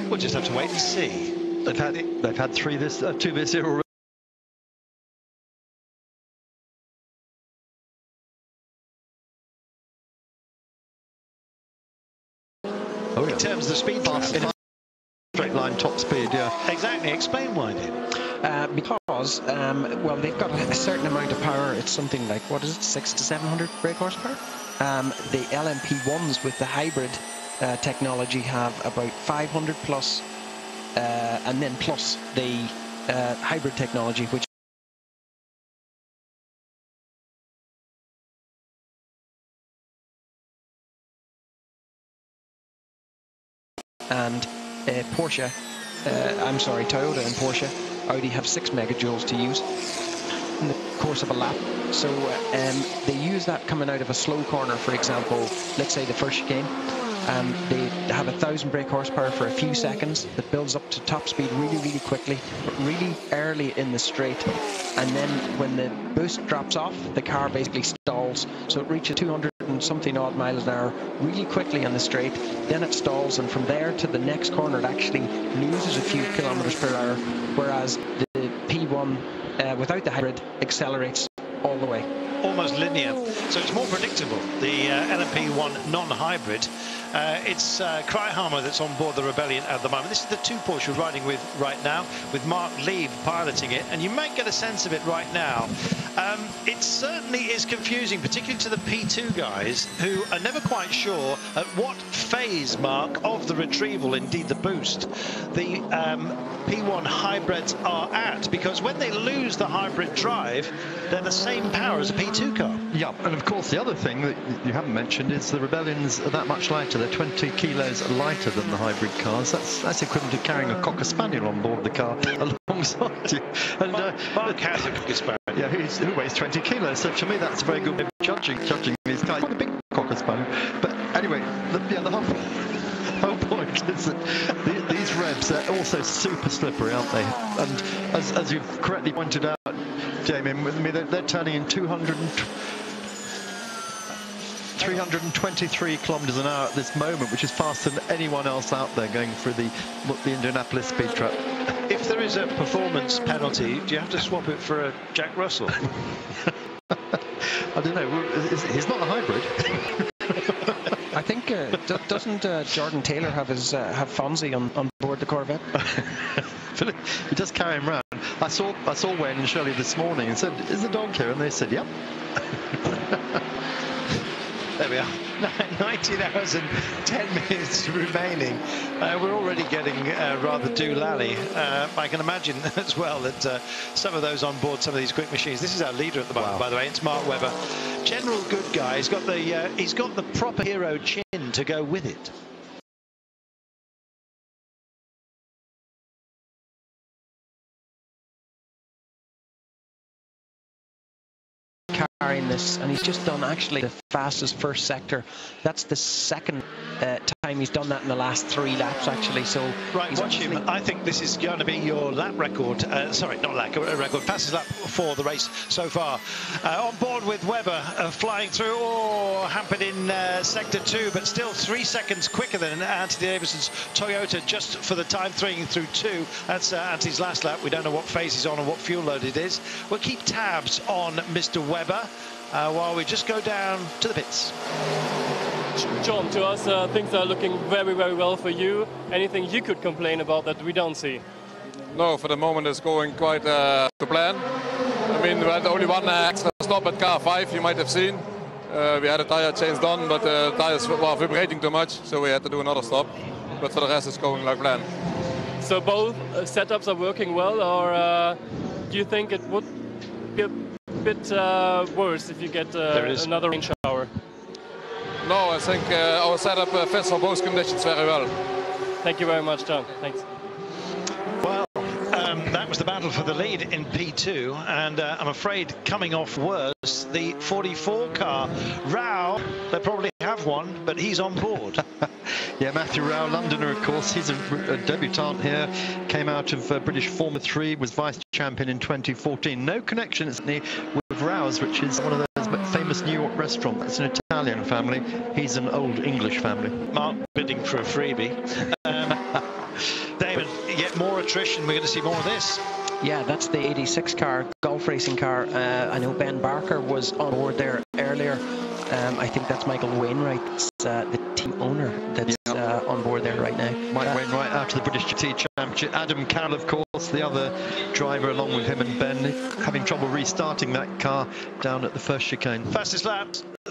We'll just have to wait and see. They've had 2 this year already. Oh, yeah. In terms of the speed fast, trap. Straight line top speed, yeah. Exactly. Explain why, Neel. Because, well, they've got a certain amount of power. It's something like, what is it, 600 to 700 brake horsepower? The LMP1s with the hybrid technology have about 500 plus, and then plus the hybrid technology, which and Porsche, I'm sorry, Toyota and Porsche, Audi have 6 megajoules to use in the course of a lap. So they use that coming out of a slow corner, for example, let's say the first chicane. They have 1,000 brake horsepower for a few seconds that builds up to top speed really quickly, really early in the straight, and then when the boost drops off, the car basically stalls, so it reaches 200 and something odd miles an hour really quickly on the straight, then it stalls, and from there to the next corner it actually loses a few kilometers per hour, whereas the P1 without the hybrid accelerates all the way. Almost linear, so it's more predictable. The LMP1 non-hybrid, it's Kraiheimer that's on board the Rebellion at the moment. This is the 2 Porsche we're riding with right now, with Marc Lieb piloting it, and you might get a sense of it right now. It certainly is confusing, particularly to the P2 guys, who are never quite sure at what phase, Mark, of the retrieval, indeed the boost, the P1 hybrids are at, because when they lose the hybrid drive, they're the same power as a P2 car. Yeah, and of course the other thing that you haven't mentioned is the Rebellions are that much lighter. They're 20 kilos lighter than the hybrid cars. That's equivalent to carrying a Cocker Spaniel on board the car alongside you. And Mark has a Cocker Spaniel. Yeah, who weighs 20 kilos. So to me, that's a very good way of judging these guys. Quite a big Cocker Spaniel. But anyway, the whole point is that these revs are also super slippery, aren't they? And as you've correctly pointed out, Damien, with me, they're turning in 323 kilometers an hour at this moment, which is faster than anyone else out there going through the Indianapolis speed trap. If there is a performance penalty, do you have to swap it for a Jack Russell? I don't know. He's not a hybrid. I think doesn't Jordan Taylor have his Fonzie on board the Corvette? He does carry him around. I saw Wayne and Shirley this morning and said, "Is the dog here?" And they said, "Yep." There we are. 19 hours and 10 minutes remaining. We're already getting rather doolally. I can imagine as well that some of those on board some of these quick machines. This is our leader at the moment, by the way. It's Mark Webber. General good guy. He's got the proper hero chin to go with it. Carrying this, and he's just done actually the fastest first sector. That's the second time he's done that in the last 3 laps, actually. So right, watch him. I think this is going to be your lap record. Sorry, not lap record. Fastest lap for the race so far. On board with Webber, flying through, hampered in sector 2, but still 3 seconds quicker than Anthony Davidson's Toyota, just for the time through 2. That's Anthony's last lap. We don't know what phase he's on or what fuel load it is. We'll keep tabs on Mr. Webber while we just go down to the pits. John, to us, things are looking very well for you. Anything you could complain about that we don't see? No, for the moment it's going quite to plan. I mean, we had only one extra stop at car 5, you might have seen. We had a tire change done, but the tires were vibrating too much, so we had to do another stop. But for the rest, it's going like planned. So both setups are working well, or do you think it would be a bit worse if you get another rain shower? No, I think our setup fits for both conditions very well. Thank you very much, John. Thanks. Well, that was the battle for the lead in P2, and I'm afraid coming off worse, the 44 car. Rao, they probably have one, but he's on board. Yeah, Matthew Rao, Londoner, of course. He's a debutant here. Came out of British Formula 3, was vice champion in 2014. No connection, isn't he, with Rao's, which is one of those famous New York restaurants. It's an Italian family. He's an old English family. Mark bidding for a freebie. David, yet more attrition. We're going to see more of this. Yeah, that's the 86 car, golf racing car. I know Ben Barker was on board there earlier. I think that's Michael Wainwright, the team owner, that's on board there right now. Mike Wainwright out to the British GT Championship. Adam Carroll, of course, the other driver along with him and Ben, having trouble restarting that car down at the first chicane. Fastest lap,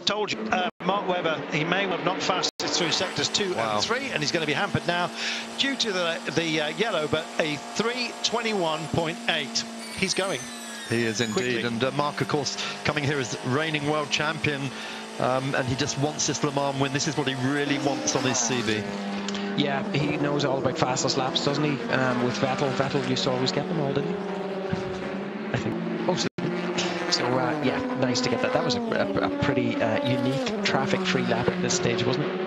told you, Mark Webber, he may have not fastest through sectors 2 and 3, and he's going to be hampered now due to the yellow, but a 3:21.8. He's going. He is indeed, quickly. And Mark, of course, coming here as reigning world champion, and he just wants this Le Mans win. This is what he really wants on his CV. Yeah, he knows all about fastest laps, doesn't he? With Vettel. Vettel used to always get them all, didn't he? I think. So, yeah, nice to get that. That was a pretty unique traffic-free lap at this stage, wasn't it?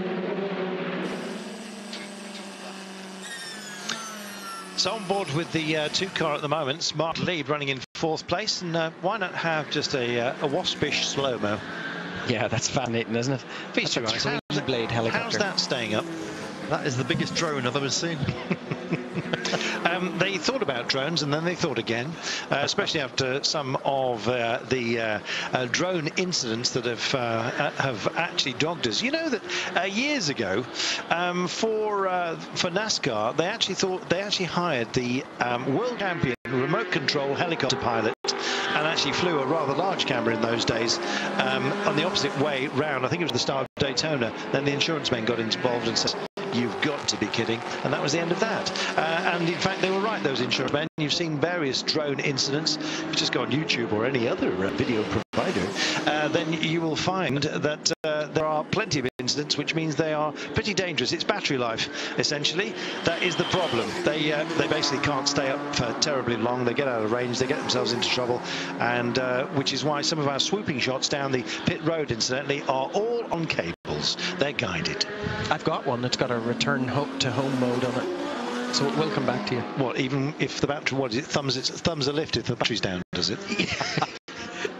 So on board with the 2 car at the moment, Marc Lieb running in 4th place, and why not have just a waspish slow-mo? Yeah, that's fascinating, isn't it? That's a three-blade helicopter. How's that staying up? That is the biggest drone I've ever seen. They thought about drones and then they thought again, especially after some of the drone incidents that have actually dogged us. You know that years ago, for NASCAR, they actually hired the world champion remote control helicopter pilot and actually flew a rather large camera in those days on the opposite way round. I think it was the start of Daytona. Then the insurance men got involved and said, "You've got to be kidding," and that was the end of that. And in fact, they were right, those insurance men. You've seen various drone incidents. If you just go on YouTube or any other video provider, then you will find that there are plenty of incidents, which means they are pretty dangerous. It's battery life, essentially. That is the problem. They basically can't stay up for terribly long. They get out of range, they get themselves into trouble, and which is why some of our swooping shots down the pit road, incidentally, are all on cables. They're guided. I've got one that's got a return to home mode on it, so it will come back to you. What, even if the battery, what is it, thumbs are lifted if the battery's down, does it?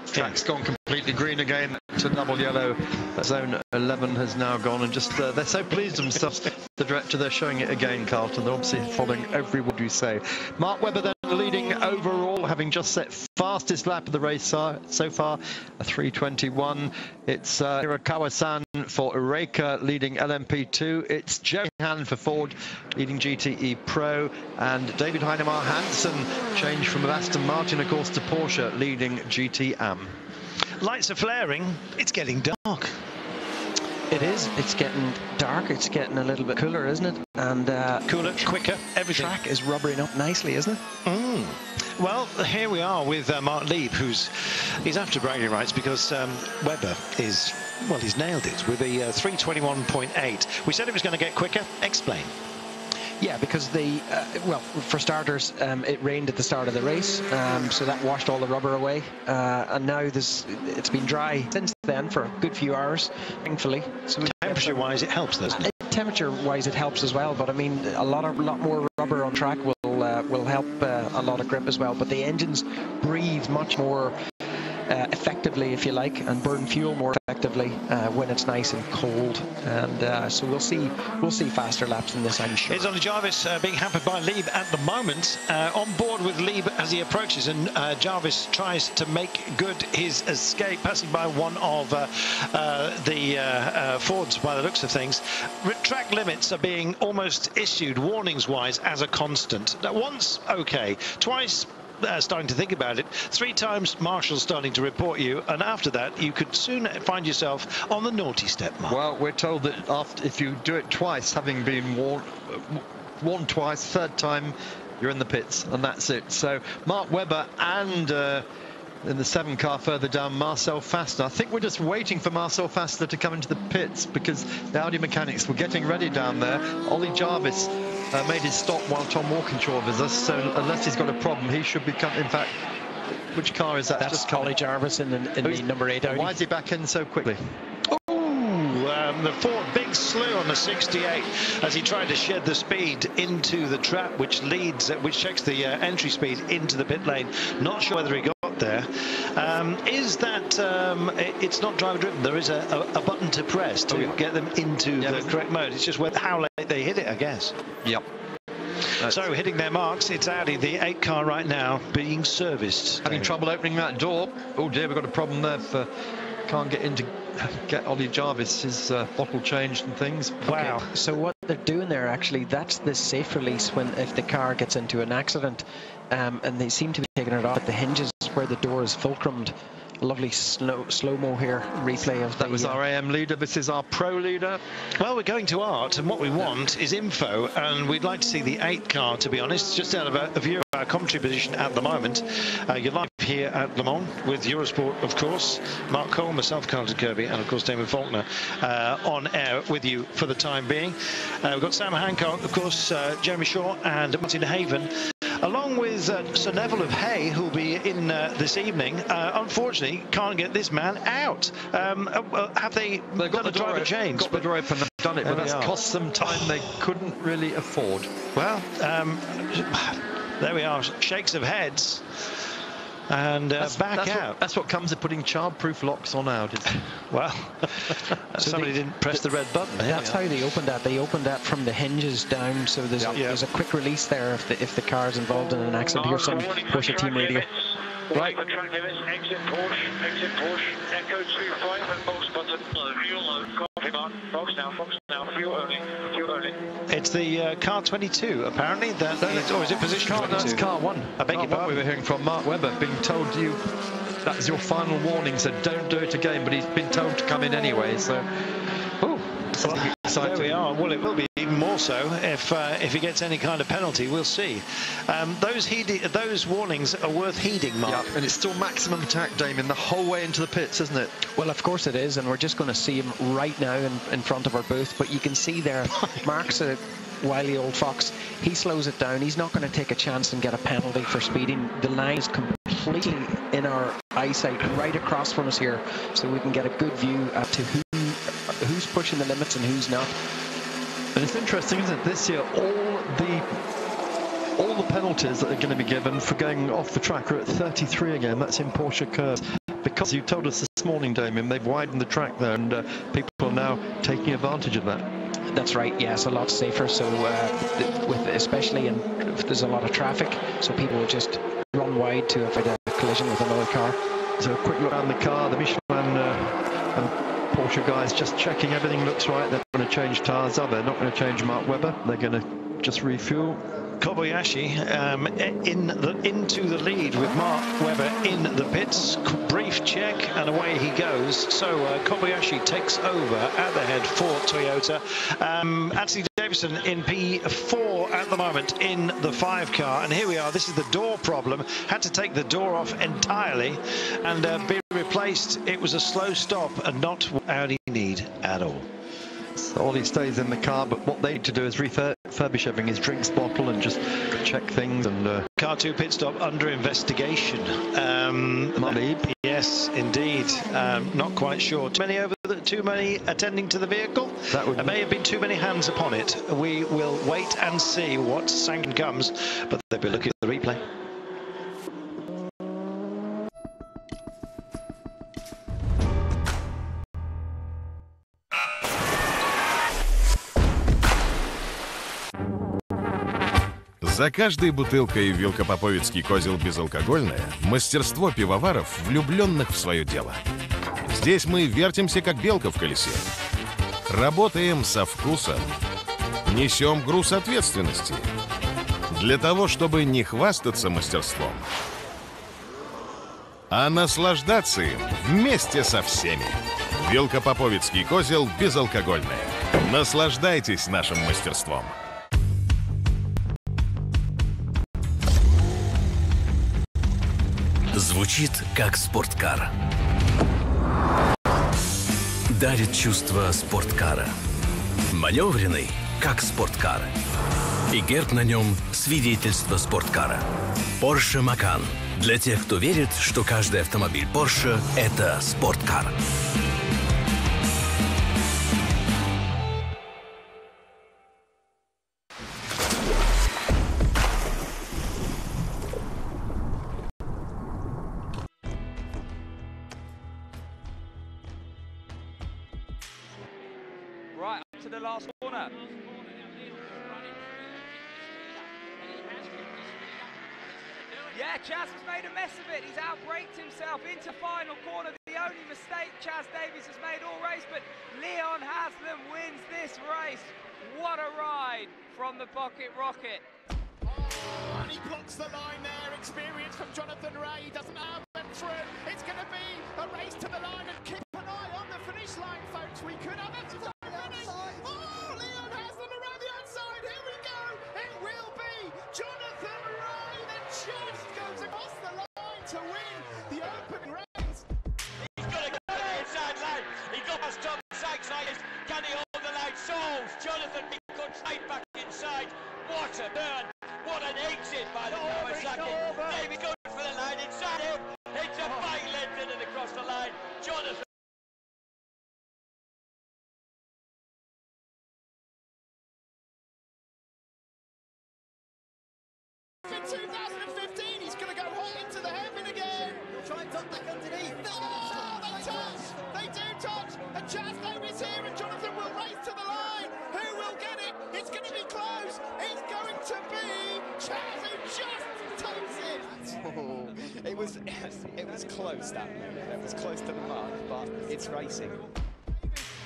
Track's gone completely green again to double yellow. Zone 11 has now gone, and just they're so pleased with themselves. The director, they're showing it again, Carlton. They're obviously following every word you say. Mark Webber then leading overall, having just set fastest lap of the race so far, a 3:21. It's Hirakawa-san for Eureka leading LMP2. It's Jerry Han for Ford leading GTE Pro, and David Heinemar Hansen changed from Aston Martin, of course, to Porsche leading GT Am. Lights are flaring. It's getting dark. It is. It's getting dark. It's getting a little bit cooler, isn't it? And cooler, quicker, everything. Track is rubbering up nicely, isn't it? Well, here we are with Marc Lieb, he's after bragging rights because Webber is, well, he's nailed it with a 3:21.8. We said it was going to get quicker. Explain. Yeah, because well, for starters, it rained at the start of the race, so that washed all the rubber away, and now it's been dry since then for a good few hours, thankfully. So temperature-wise, it helps, doesn't it? Temperature-wise, it helps as well, but I mean, a lot more rubber on track will help a lot of grip as well. But the engines breathe much more effectively, if you like, and burn fuel more effectively when it's nice and cold, and so we'll see faster laps in this, I'm sure. It's Oliver Jarvis being hampered by Lieb at the moment, on board with Lieb as he approaches, and Jarvis tries to make good his escape, passing by one of the Fords by the looks of things. Track limits are being almost issued warnings-wise as a constant. Once, okay, twice, starting to think about it, 3 times Marshall's starting to report you, and after that you could soon find yourself on the naughty step, Mark. Well, we're told that if you do it twice, having been warned twice, 3rd time you're in the pits, and that's it. So Mark Webber and in the 7 car further down, Marcel Fassler. I think we're just waiting for Marcel Fassler to come into the pits, because the Audi mechanics were getting ready down there. Ollie Jarvis made his stop while Tom Walkinshaw was us, so unless he's got a problem, he should be coming. In fact, which car is that? That's Ollie Jarvis in the number 8 Audi. Why is he back in so quickly? the Ford big slew on the 68 as he tried to shed the speed into the trap, which checks the entry speed into the pit lane. Not sure whether he got there. Is that it's not driver driven? There is a button to press to get them into the correct mode. It's just how late they hit it, I guess. Yep. So hitting their marks, it's Audi, the 8 car right now, being serviced. Having trouble opening that door. Oh dear, we've got a problem there. Can't get in to get Ollie Jarvis his bottle changed and things. Wow. Okay. So what they're doing there, actually, that's the safe release if the car gets into an accident, and they seem to be taking it off at the hinges where the door is fulcrumed. Lovely slow-mo here, replay of that. Was our AM leader. This is our pro leader. Well, we're going to art, and what we want is info, and we'd like to see the 8 car, to be honest, just out of a view of our commentary position at the moment. You're live here at Le Mans with Eurosport, of course. Mark Cole, myself, Carlton Kirby, and of course Damon Faulkner on air with you for the time being. We've got Sam Hancock, of course, Jeremy Shaw and Martin Haven, along with Sir Neville of Hay, who'll be in this evening. Unfortunately, can't get this man out. Have they got the driver change? Got the door open, they've done it, but that's cost them time they couldn't really afford. Well, there we are, shakes of heads. And back out. That's what comes of putting child-proof locks on Audis. Well, somebody didn't press the red button. That's how they opened that. They opened that from the hinges down, so there's a quick release there if the car is involved in an accident. Here's some Porsche team radio. Right. Exit Porsche, Echo 25 and box button, fuel low, copy mark, box now, fuel early. It's the car 22, apparently, or is it position 22? That's car 1. I beg your pardon. We were hearing from Mark Webber, being told that's your final warning, so don't do it again, but he's been told to come in anyway, so... There we are. Well, it will be even more so if he gets any kind of penalty. We'll see. Those warnings are worth heeding, Mark. Yeah, and it's still maximum attack, Damien, the whole way into the pits, isn't it? Well, of course it is, and we're just going to see him right now in front of our booth. But you can see there, Mark's a wily old fox. He slows it down. He's not going to take a chance and get a penalty for speeding. The line is completely in our eyesight, right across from us here, so we can get a good view as to who's pushing the limits and who's not. And it's interesting, isn't it? This year, all the penalties that are going to be given for going off the track are at 33 again. That's in Porsche curves. Because you told us this morning, Damien, they've widened the track there, and people are now taking advantage of that. That's right. Yes, a lot safer. So, especially if there's a lot of traffic, so people will just run wide to avoid a collision with another car. So a quick look around the car. The Michelin and Porsche guys just checking everything looks right. They're going to change tyres. They're not going to change Mark Webber. They're going to just refuel. Kobayashi into the lead with Mark Webber in the pits. Brief check and away he goes. So Kobayashi takes over at the head for Toyota. Anthony Davison in P4 at the moment in the 5 car. And here we are. This is the door problem. Had to take the door off entirely and be replaced. It was a slow stop and not what Audi need at all. So all he stays in the car, but what they need to do is refurbish everything, his drinks bottle, and just check things. And car 2 pit stop under investigation. Marc Lieb. Yes, indeed. Not quite sure. Too many attending to the vehicle. There may have been too many hands upon it. We will wait and see what sanction comes, but they'll be looking at the replay. За каждой бутылкой Велкопоповицкий козел безалкогольное мастерство пивоваров, влюбленных в свое дело. Здесь мы вертимся, как белка в колесе. Работаем со вкусом. Несем груз ответственности. Для того, чтобы не хвастаться мастерством, а наслаждаться им вместе со всеми. Велкопоповицкий козел безалкогольное. Наслаждайтесь нашим мастерством. Звучит как спорткар. Дарит чувство спорткара. Маневренный, как спорткар. И герб на нем – свидетельство спорткара. Porsche Macan. Для тех, кто верит, что каждый автомобиль Porsche – это спорткар. corner. Yeah, Chaz has made a mess of it. He's outbraked himself into final corner. The only mistake Chaz Davies has made all race, but Leon Haslam wins this race. What a ride from the Pocket Rocket. Oh, and he blocks the line there. Experience from Jonathan Ray. He doesn't have them through. It's going to be a race to the line, and keep an eye on the finish line, folks. We could have a finish. Oh, Leon Haslam around the outside. Here we go. It will be Jonathan Ray that just goes across the line to win the opening race. He's got to go to the inside line. He got past Tom Sykes. Can he hold the line? Souls. Jonathan got straight back inside. What a turn. What an exit by the Kawasaki. David going for the line inside him. It's a bike length in and across the line. Jonathan. In 2015, he's going to go hot into the heaven again. He'll try and tuck back underneath. Oh, they touch. They do touch. And Chaz Davies here, and Jonathan will race to the line. Who will get it? It's going to be close. It's going to be Chaz who just takes it. Oh, it was close, that moment. It was close to the mark, but it's racing.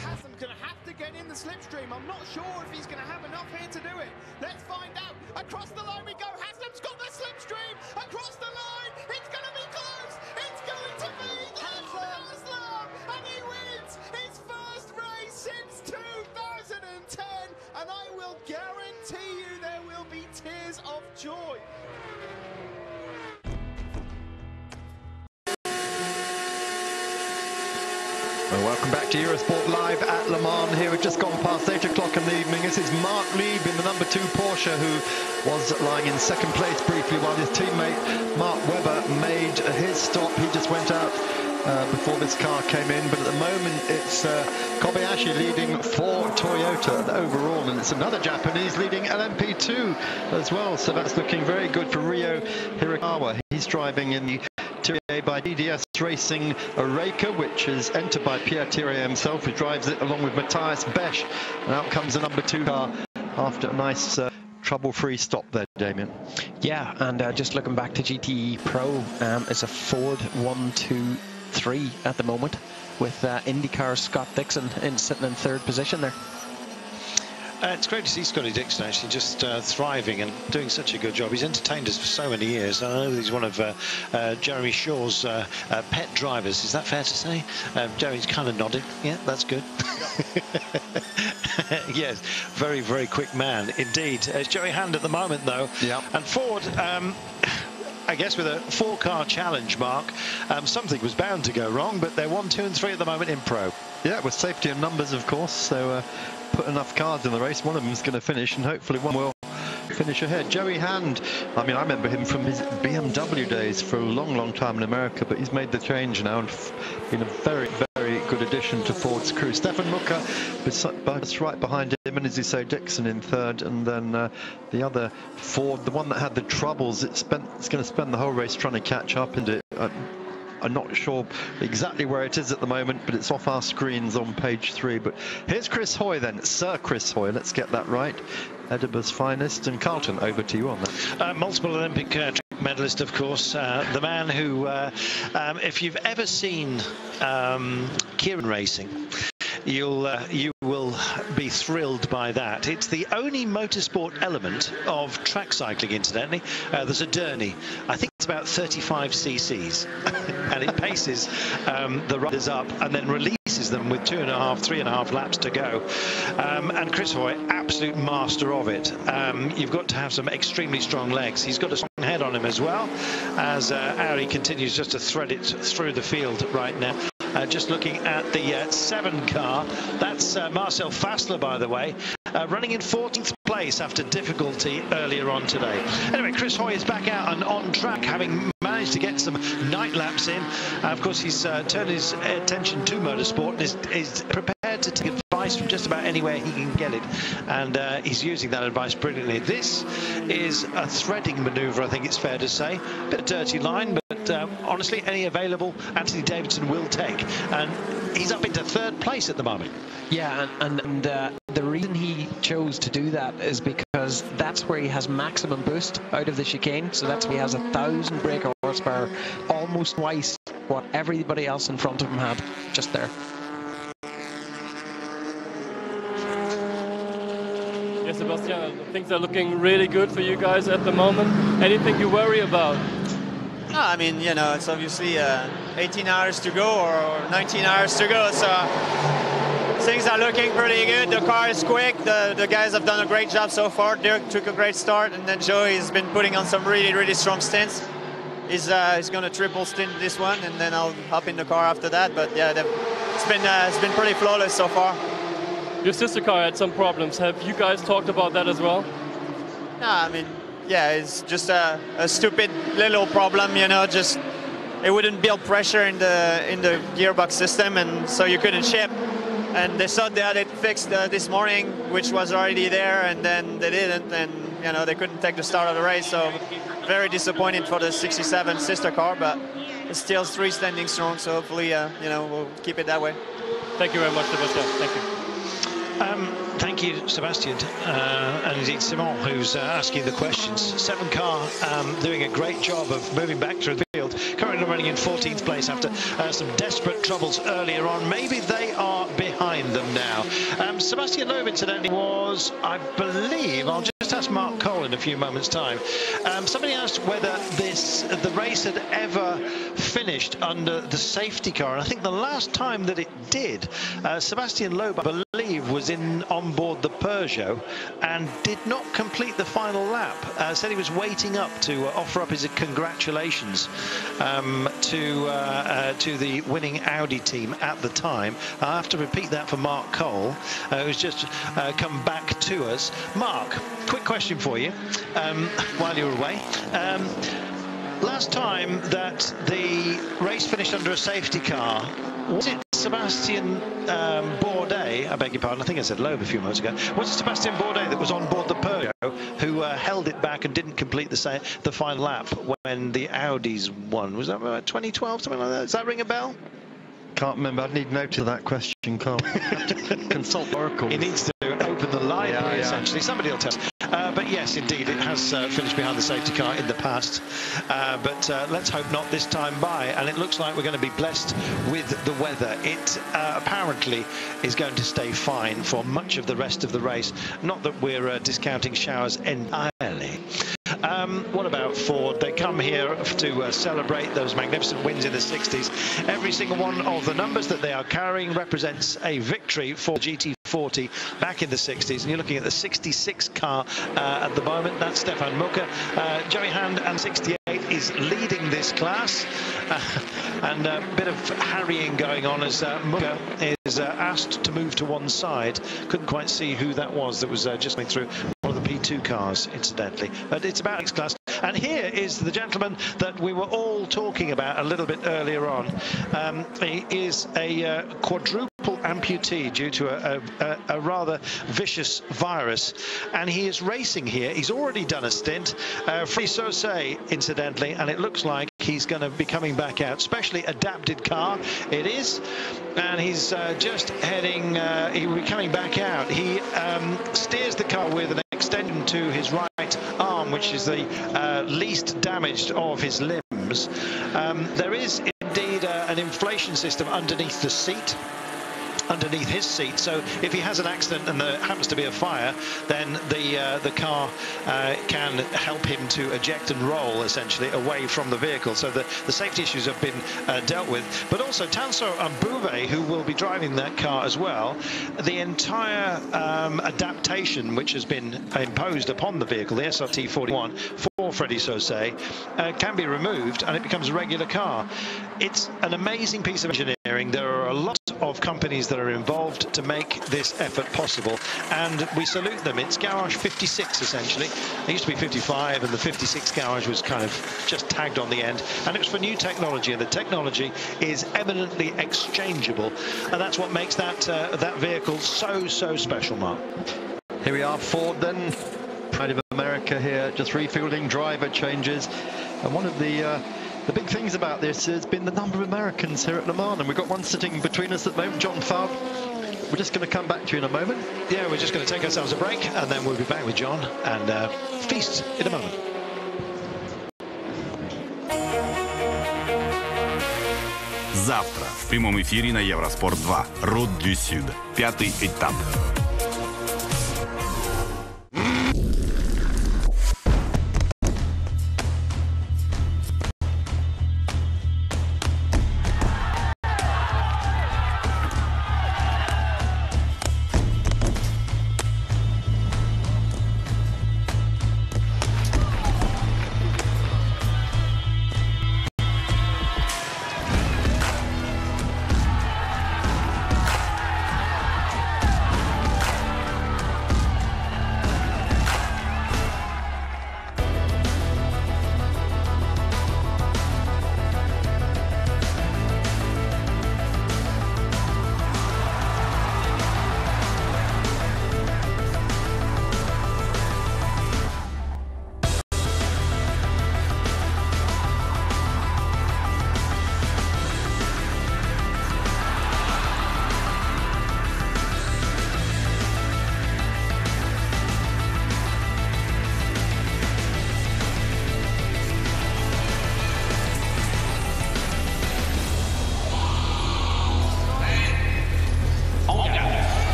Haslam going to have to get in the slipstream. I'm not sure if he's going to have enough here to do it. Let's find out. Across the line we go. Haslam's got the slipstream. Across the line. It's going to be close. It's going to be Haslam. And he wins his first race since 2010. And I will guarantee you there will be tears of joy. Well, welcome back to Eurosport Live at Le Mans. Here we've just gone past 8 o'clock in the evening. This is Marc Lieb in the number 2 Porsche, who was lying in second place briefly while his teammate Mark Webber made his stop. He just went out before this car came in, but at the moment it's Kobayashi leading for Toyota overall, and it's another Japanese leading LMP2 as well, so that's looking very good for Ryo Hirakawa. He's driving in the by DDS Racing Oreca, which is entered by Pierre Thierry himself, who drives it along with Matthias Besch. And out comes the number 2 car after a nice trouble-free stop there, Damien. Yeah, and just looking back to GTE Pro, it's a Ford 1-2-3 at the moment, with IndyCar's Scott Dixon sitting in 3rd position there. It's great to see Scotty Dixon actually just thriving and doing such a good job. He's entertained us for so many years. I know he's one of Jeremy Shaw's pet drivers. Is that fair to say? Jeremy's kind of nodding. Yeah, that's good. Yes, very, very quick man indeed. It's Joey Hand at the moment, though. Yeah. And Ford, I guess with a 4-car challenge, Mark, something was bound to go wrong, but they're 1, 2 and 3 at the moment in Pro. Yeah, with safety and numbers, of course, so put enough cars in the race. One of them is going to finish, and hopefully one will finish ahead. Joey Hand, I mean, I remember him from his BMW days for a long, long time in America, but he's made the change now and been a very, very good addition to Ford's crew. Stefan Mucker is right behind him, and as you say, Dixon in 3rd, and then the other Ford, the one that had the troubles, it's going to spend the whole race trying to catch up, and I'm not sure exactly where it is at the moment, but it's off our screens on page 3. But here's Chris Hoy then, Sir Chris Hoy, let's get that right. Edinburgh's finest. And Carlton, over to you on that. Multiple Olympic medalist, of course. The man who, if you've ever seen Kieran racing, you will be thrilled by that. It's the only motorsport element of track cycling, incidentally. There's a Derny. I think it's about 35 cc's, and it paces the riders up and then releases them with 2.5, 3.5 laps to go. And Chris Hoy, absolute master of it. You've got to have some extremely strong legs. He's got a strong head on him as well, as Audi continues just to thread it through the field right now. Just looking at the 7 car, that's Marcel Fassler, by the way, running in 14th place after difficulty earlier on today. Anyway, Chris Hoy is back out and on track, having managed to get some night laps in. Of course, he's turned his attention to motorsport and is prepared to take advice from just about anywhere he can get it, and he's using that advice brilliantly. This is a threading manoeuvre, I think it's fair to say. Bit of dirty line, but honestly, any available Anthony Davidson will take. And he's up into 3rd place at the moment. Yeah, and the reason he chose to do that is because that's where he has maximum boost out of the chicane. So that's where he has 1,000 brake horsepower, almost twice what everybody else in front of him had just there. Yeah, Sebastian, things are looking really good for you guys at the moment. Anything you worry about? No, I mean, you know, it's obviously 18 hours to go or 19 hours to go, so things are looking pretty good. The car is quick. The guys have done a great job so far. Dirk took a great start, and then Joey has been putting on some really strong stints. He's going to triple stint this one, and then I'll hop in the car after that. But yeah, it's been pretty flawless so far. Your sister car had some problems. Have you guys talked about that as well? No, I mean, yeah, it's just a stupid little problem, you know, just it wouldn't build pressure in the gearbox system, and so you couldn't ship. And they thought they had it fixed this morning, which was already there, and then they didn't, and you know, they couldn't take the start of the race. So very disappointing for the 67 sister car, but it's still 3 standing strong, so hopefully you know, we'll keep it that way. Thank you very much, Sebastian. Thank you. Thank you, Sebastian, and indeed Simon, who's asking the questions. 7 car doing a great job of moving back through the field, currently running in 14th place after some desperate troubles earlier on. Maybe they are behind them now. Sebastian Loeb, incidentally, was, I believe, I'll just ask Mark Cole in a few moments' time. Somebody asked whether the race had ever finished under the safety car, and I think the last time that it did, Sebastian Loeb, I believe, was on board the Peugeot and did not complete the final lap. Said he was waiting up to offer up his congratulations to the winning Audi team at the time. I'll have to repeat that for Mark Cole, who's just come back to us. Mark, quick question for you while you're away. Last time that the race finished under a safety car, was it Sebastian Bourdais, I beg your pardon, I think I said Loeb a few moments ago, was it Sebastian Bourdais that was on board the Peugeot who held it back and didn't complete the final lap when the Audis won? Was that about 2012, something like that? Does that ring a bell? Can't remember. I'd need note of that question, Carl. Consult Oracle. He needs to open the library, essentially. Somebody will tell us. But yes, indeed, it has finished behind the safety car in the past. But let's hope not this time by. And it looks like we're going to be blessed with the weather. It apparently is going to stay fine for much of the rest of the race. Not that we're discounting showers entirely. What about Ford? They come here to celebrate those magnificent wins in the 60s. Every single one of the numbers that they are carrying represents a victory for GT40 back in the 60s. And you're looking at the 66 car at the moment. That's Stefan Mucker. Joey Hand and 68 is leading this class. And a bit of harrying going on as Mucker is asked to move to one side. Couldn't quite see who that was just going through one of the P2 cars, incidentally. But it's about next class. And here is the gentleman that we were all talking about a little bit earlier on. He is a quadruple amputee due to a rather vicious virus, and he is racing here. He's already done a stint, free Sauce, incidentally, and it looks like he's going to be coming back out. Specially adapted car it is, and he's just heading, he will be coming back out. He steers the car with an extension to his right arm, which is the least damaged of his limbs. There is indeed an inflation system underneath the seat, underneath his seat, so if he has an accident and there happens to be a fire, then the car can help him to eject and roll essentially away from the vehicle. So the safety issues have been dealt with. But also Tanso Mbouve, who will be driving that car as well, the entire adaptation which has been imposed upon the vehicle, the SRT41 for Freddy Sauce, can be removed and it becomes a regular car. It's an amazing piece of engineering. There are a lot of companies that are involved to make this effort possible, and we salute them. It's garage 56 essentially. It used to be 55, and the 56 garage was kind of just tagged on the end, and it was for new technology, and the technology is eminently exchangeable, and that's what makes that that vehicle so special, Mark. Here we are, Ford then, Pride of America here, just refielding driver changes, and one of the the big things about this has been the number of Americans here at Le Mans, and we've got one sitting between us at the moment, John Favre. We're just going to come back to you in a moment. Yeah, we're just going to take ourselves a break, and then we'll be back with John and feast in a moment. Завтра в прямом эфире на Евроспорт 2. Route du Sud. 5-й этап.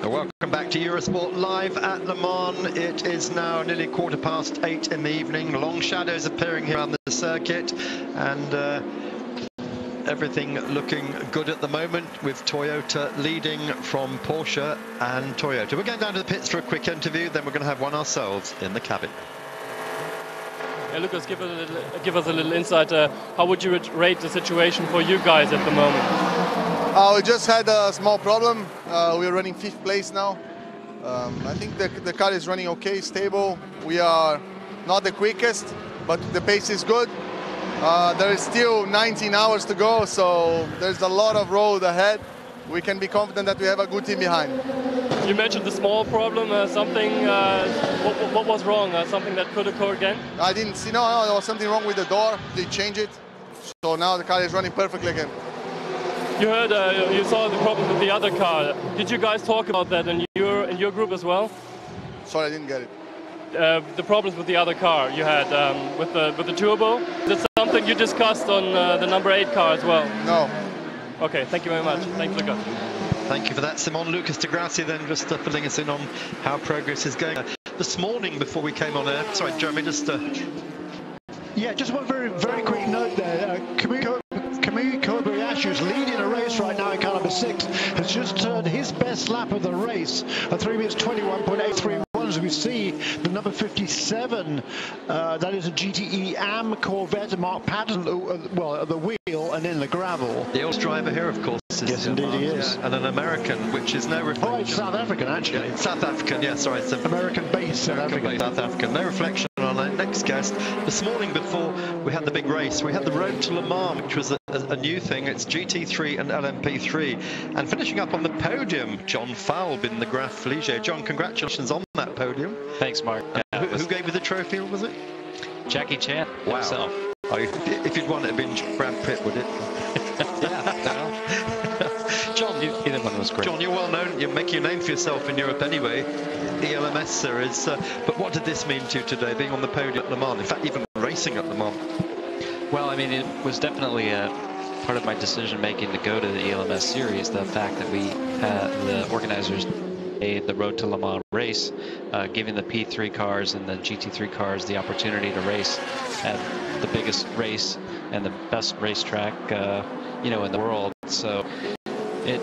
Welcome back to Eurosport Live at Le Mans. It is now nearly 8:15 in the evening. Long shadows appearing here on the circuit, and everything looking good at the moment, with Toyota leading from Porsche and Toyota. We're going down to the pits for a quick interview, then we're going to have one ourselves in the cabin. Yeah, Lucas, give us a little insight. How would you rate the situation for you guys at the moment? We just had a small problem. We're running 5th place now. I think the car is running okay, stable. We are not the quickest, but the pace is good. There is still 19 hours to go, so there's a lot of road ahead. We can be confident that we have a good team behind. You mentioned the small problem, what was wrong? Something that could occur again? I didn't see, no, there was something wrong with the door. They changed it, so now the car is running perfectly again. You heard, you saw the problem with the other car. Did you guys talk about that in your group as well? Sorry, I didn't get it. The problems with the other car you had with the turbo. Is that something you discussed on the number 8 car as well? No. Okay, thank you very much. Thanks, Lucas. Thank you for that, Simon. Lucas de Grassi then just filling us in on how progress is going. This morning before we came on air, sorry, Jeremy, just... Yeah, just one very quick note there. Kamui Kobayashi, who's leading a race right now in car number 6, has just turned his best lap of the race at 3 minutes 21.831. As we see the number 57, that is a GTE AM Corvette, Mark Patton, well, at the wheel and in the gravel. The old driver here, of course. Yes, indeed he is. Yeah, and an American, which is no reflection. Oh, it's South African, actually. Yeah, South African, yeah, sorry. It's American-based South African. South African. No reflection on on our next guest. This morning before we had the big race, we had the Road to Le Mans, which was a new thing. It's GT3 and LMP3. And finishing up on the podium, John Falb in the Graf Ligier. John, congratulations on that podium. Thanks, Mark. Who gave you the trophy, was it? Jackie Chan himself. Oh, if you'd won it, it'd been Brad Pitt, would it? Yeah. John, either one was great. John, you're well known. You're making a name for yourself in Europe anyway. The LMS series. But what did this mean to you today, being on the podium at Le Mans? In fact, even racing at Le Mans. Well, I mean, it was definitely a part of my decision making to go to the ELMS series. The fact that we had the organizers made the Road to Le Mans race, giving the P3 cars and the GT3 cars the opportunity to race at the biggest race and the best racetrack, you know, in the world. So it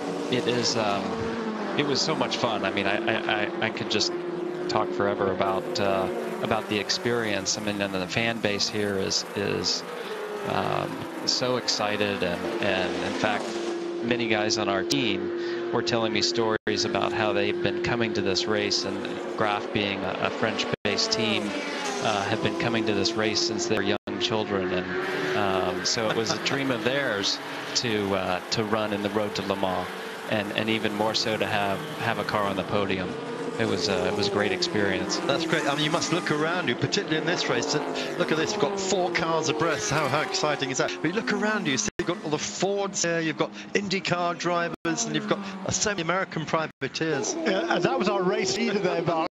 was so much fun. I mean, I could just talk forever about the experience. I mean, and the fan base here is so excited, and in fact, many guys on our team were telling me stories about how they've been coming to this race, and Graf being a French-based team, have been coming to this race since they were young children, and so it was a dream of theirs to run in the Road to Le Mans, and even more so to have a car on the podium. It was a great experience. That's great. I mean, you must look around you, particularly in this race. Look at this. We've got 4 cars abreast. How exciting is that? But you look around you, see you've got all the Fords here, you've got IndyCar drivers, and you've got semi-American privateers. Yeah, and that was our race leader there, Mark,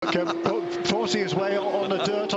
forcing his way on the dirt.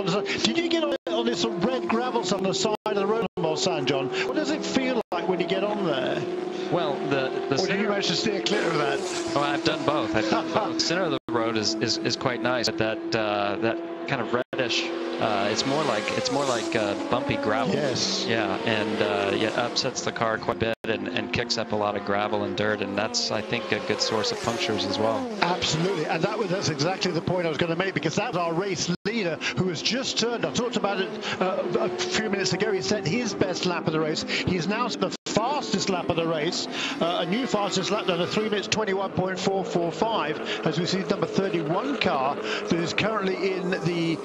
Did you get on this red gravel on the side of the road, St. John? What does it feel like when you get on there? Well, or did you manage to steer clear of that? Oh, I've done both. The center of the road is quite nice, but that kind of reddish. It's more like bumpy gravel. Yes. Yeah, and it upsets the car quite a bit and kicks up a lot of gravel and dirt, and that's, I think, a good source of punctures as well. Absolutely, and that's exactly the point I was going to make, because that was our race leader who has just turned. I talked about it a few minutes ago. He set his best lap of the race. He's now the fastest lap of the race, a new fastest lap done, a 3 minutes 21.445, as we see number 31 car that is currently in the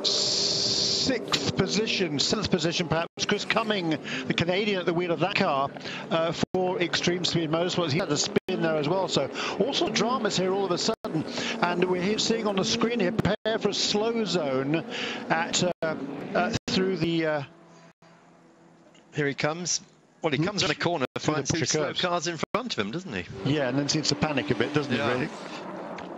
7th position perhaps. Chris Cumming, the Canadian at the wheel of that car for Extreme Speed Motorsports. He had a spin there as well. So also dramas here all of a sudden, and we're seeing on the screen here, prepare for a slow zone at through the. Here he comes. Well, he comes in the corner, finds 2 slow cars in front of him, doesn't he? Yeah, and then seems to panic a bit, doesn't he, really?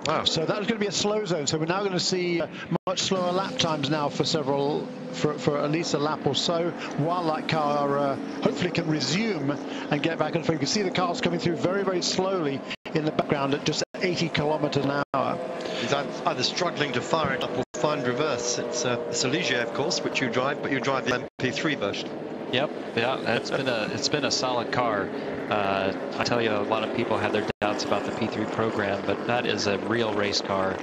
Wow. So that was going to be a slow zone. So we're now going to see much slower lap times now for at least a lap or so, while that car hopefully can resume and get back on the field. You can see the cars coming through very, very slowly in the background at just 80 kilometers an hour. He's either struggling to fire it up or find reverse. It's a Ligier, of course, which you drive, but you drive the MP3 version. Yep, yeah, it's been a solid car. I tell you, a lot of people had their doubts about the P3 program, but that is a real race car.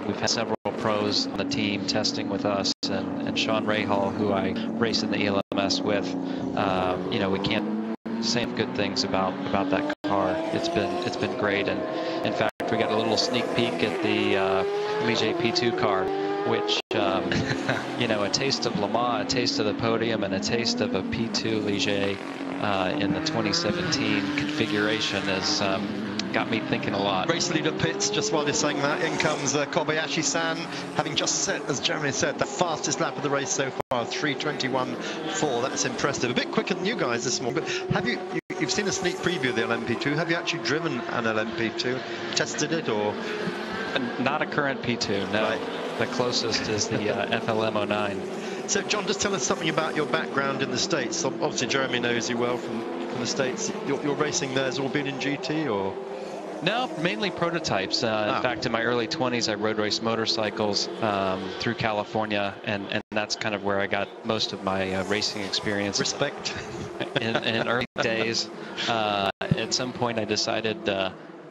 We've had several pros on the team testing with us, and Sean Rahal, who I race in the ELMS with. You know, we can't say good things about that car. It's been great, and in fact, we got a little sneak peek at the Ligier P2 car, which, you know, a taste of Le Mans, a taste of the podium, and a taste of a P2 Ligier in the 2017 configuration has got me thinking a lot. Race leader pits just while you're saying that. In comes Kobayashi-san, having just set, as Jeremy said, the fastest lap of the race so far, 3:21.4. That's impressive. A bit quicker than you guys this morning. But you've seen a sneak preview of the LMP2. Have you actually driven an LMP2? Tested it, or? Not a current P2, no. Right. The closest is the FLM09. So, John, just tell us something about your background in the States. Obviously, Jeremy knows you well from the States. Your racing there has all been in GT, or? No, mainly prototypes. In fact, in my early 20s, I road raced motorcycles through California, and that's kind of where I got most of my racing experience. Respect. In early days. At some point, I decided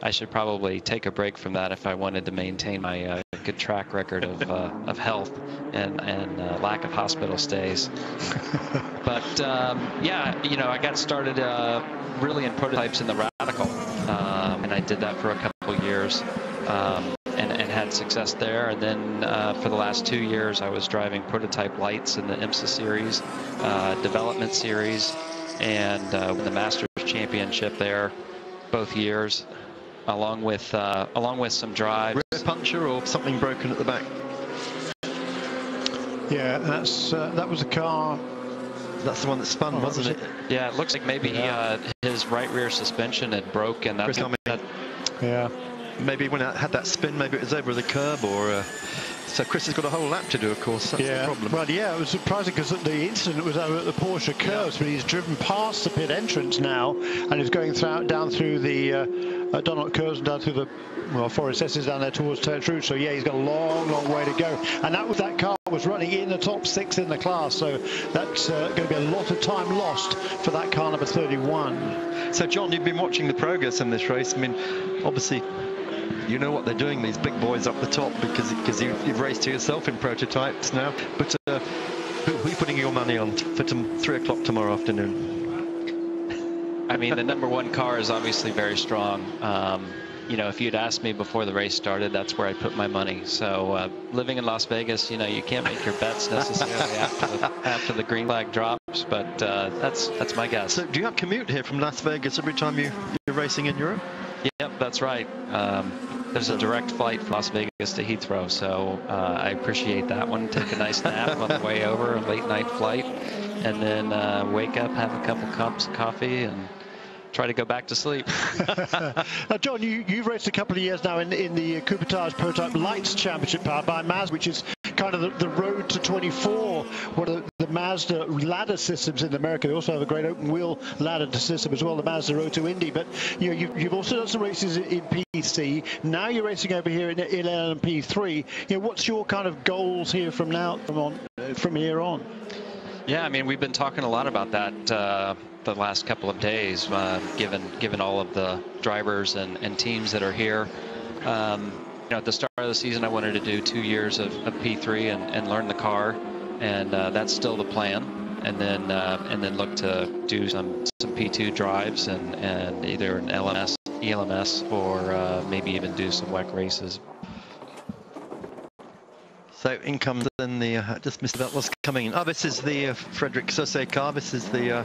I should probably take a break from that if I wanted to maintain my good track record of health and lack of hospital stays. But yeah, you know, I got started really in prototypes in the Radical, and I did that for a couple of years, and had success there. And then for the last 2 years, I was driving prototype lights in the IMSA series, development series, and won the Masters Championship there both years, along with some drives. Rear puncture or something broken at the back? Yeah, that was a car. That's the one that spun, wasn't it? Yeah, it looks like maybe his right rear suspension had broken. Yeah. Maybe when it had that spin, maybe it was over the curb, or so Chris has got a whole lap to do, of course. That's the problem. Well, yeah, it was surprising because the incident was over at the Porsche curves, but he's driven past the pit entrance now and is going down through the Donut curves and down through the Forest S's down there towards Turn True. So yeah, he's got a long way to go. And that car was running in the top 6 in the class, so that's going to be a lot of time lost for that car number 31. So John, you've been watching the progress in this race. I mean, obviously, you know what they're doing, these big boys up the top, because you've raced to yourself in prototypes now. But who are you putting your money on for 3 o'clock tomorrow afternoon? I mean, the #1 car is obviously very strong. You know, if you'd asked me before the race started, that's where I'd put my money. So living in Las Vegas, you know, you can't make your bets necessarily after the green flag drops, but that's my guess. So do you have commute here from Las Vegas every time you're racing in Europe? Yep, that's right. There's a direct flight from Las Vegas to Heathrow, so I appreciate that one. Take a nice nap on the way over, a late night flight, and then wake up, have a couple cups of coffee, and try to go back to sleep. Now, John, you've raced a couple of years now in the Coupetage Prototype Lights Championship powered by Mazda, which is kind of the road to 24, one of the Mazda ladder systems in America. They also have a great open wheel ladder system as well, the Mazda Road to Indy. But you know, you've also done some races in PC. Now you're racing over here in LMP3. You know, what's your kind of goals here from here on? Yeah, I mean, we've been talking a lot about that the last couple of days, given all of the drivers and teams that are here. You know, at the start of the season, I wanted to do 2 years of P3 and learn the car, and that's still the plan. And then look to do some P2 drives and either an LMS, ELMS, or maybe even do some WEC races. So in comes then the just missed about what's coming in. Oh, this is the Frederic Susse car. This is the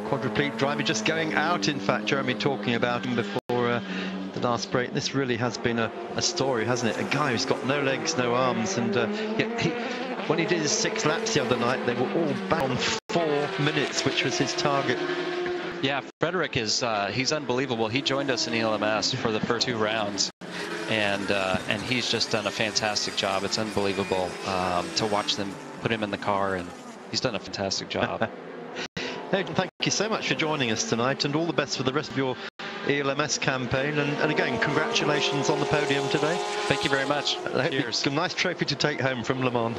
quadruplegic driver just going out. In fact, Jeremy talking about him before the last break. This really has been a story, hasn't it? A guy who's got no legs, no arms, and when he did his 6 laps the other night, they were all back on 4 minutes, which was his target. Yeah, Frederic is he's unbelievable. He joined us in ELMS for the first 2 rounds, and he's just done a fantastic job. It's unbelievable to watch them put him in the car, and he's done a fantastic job. Hey, thank you so much for joining us tonight, and all the best for the rest of your ELMS campaign. And again, congratulations on the podium today. Thank you very much. Cheers. It's a nice trophy to take home from Le Mans.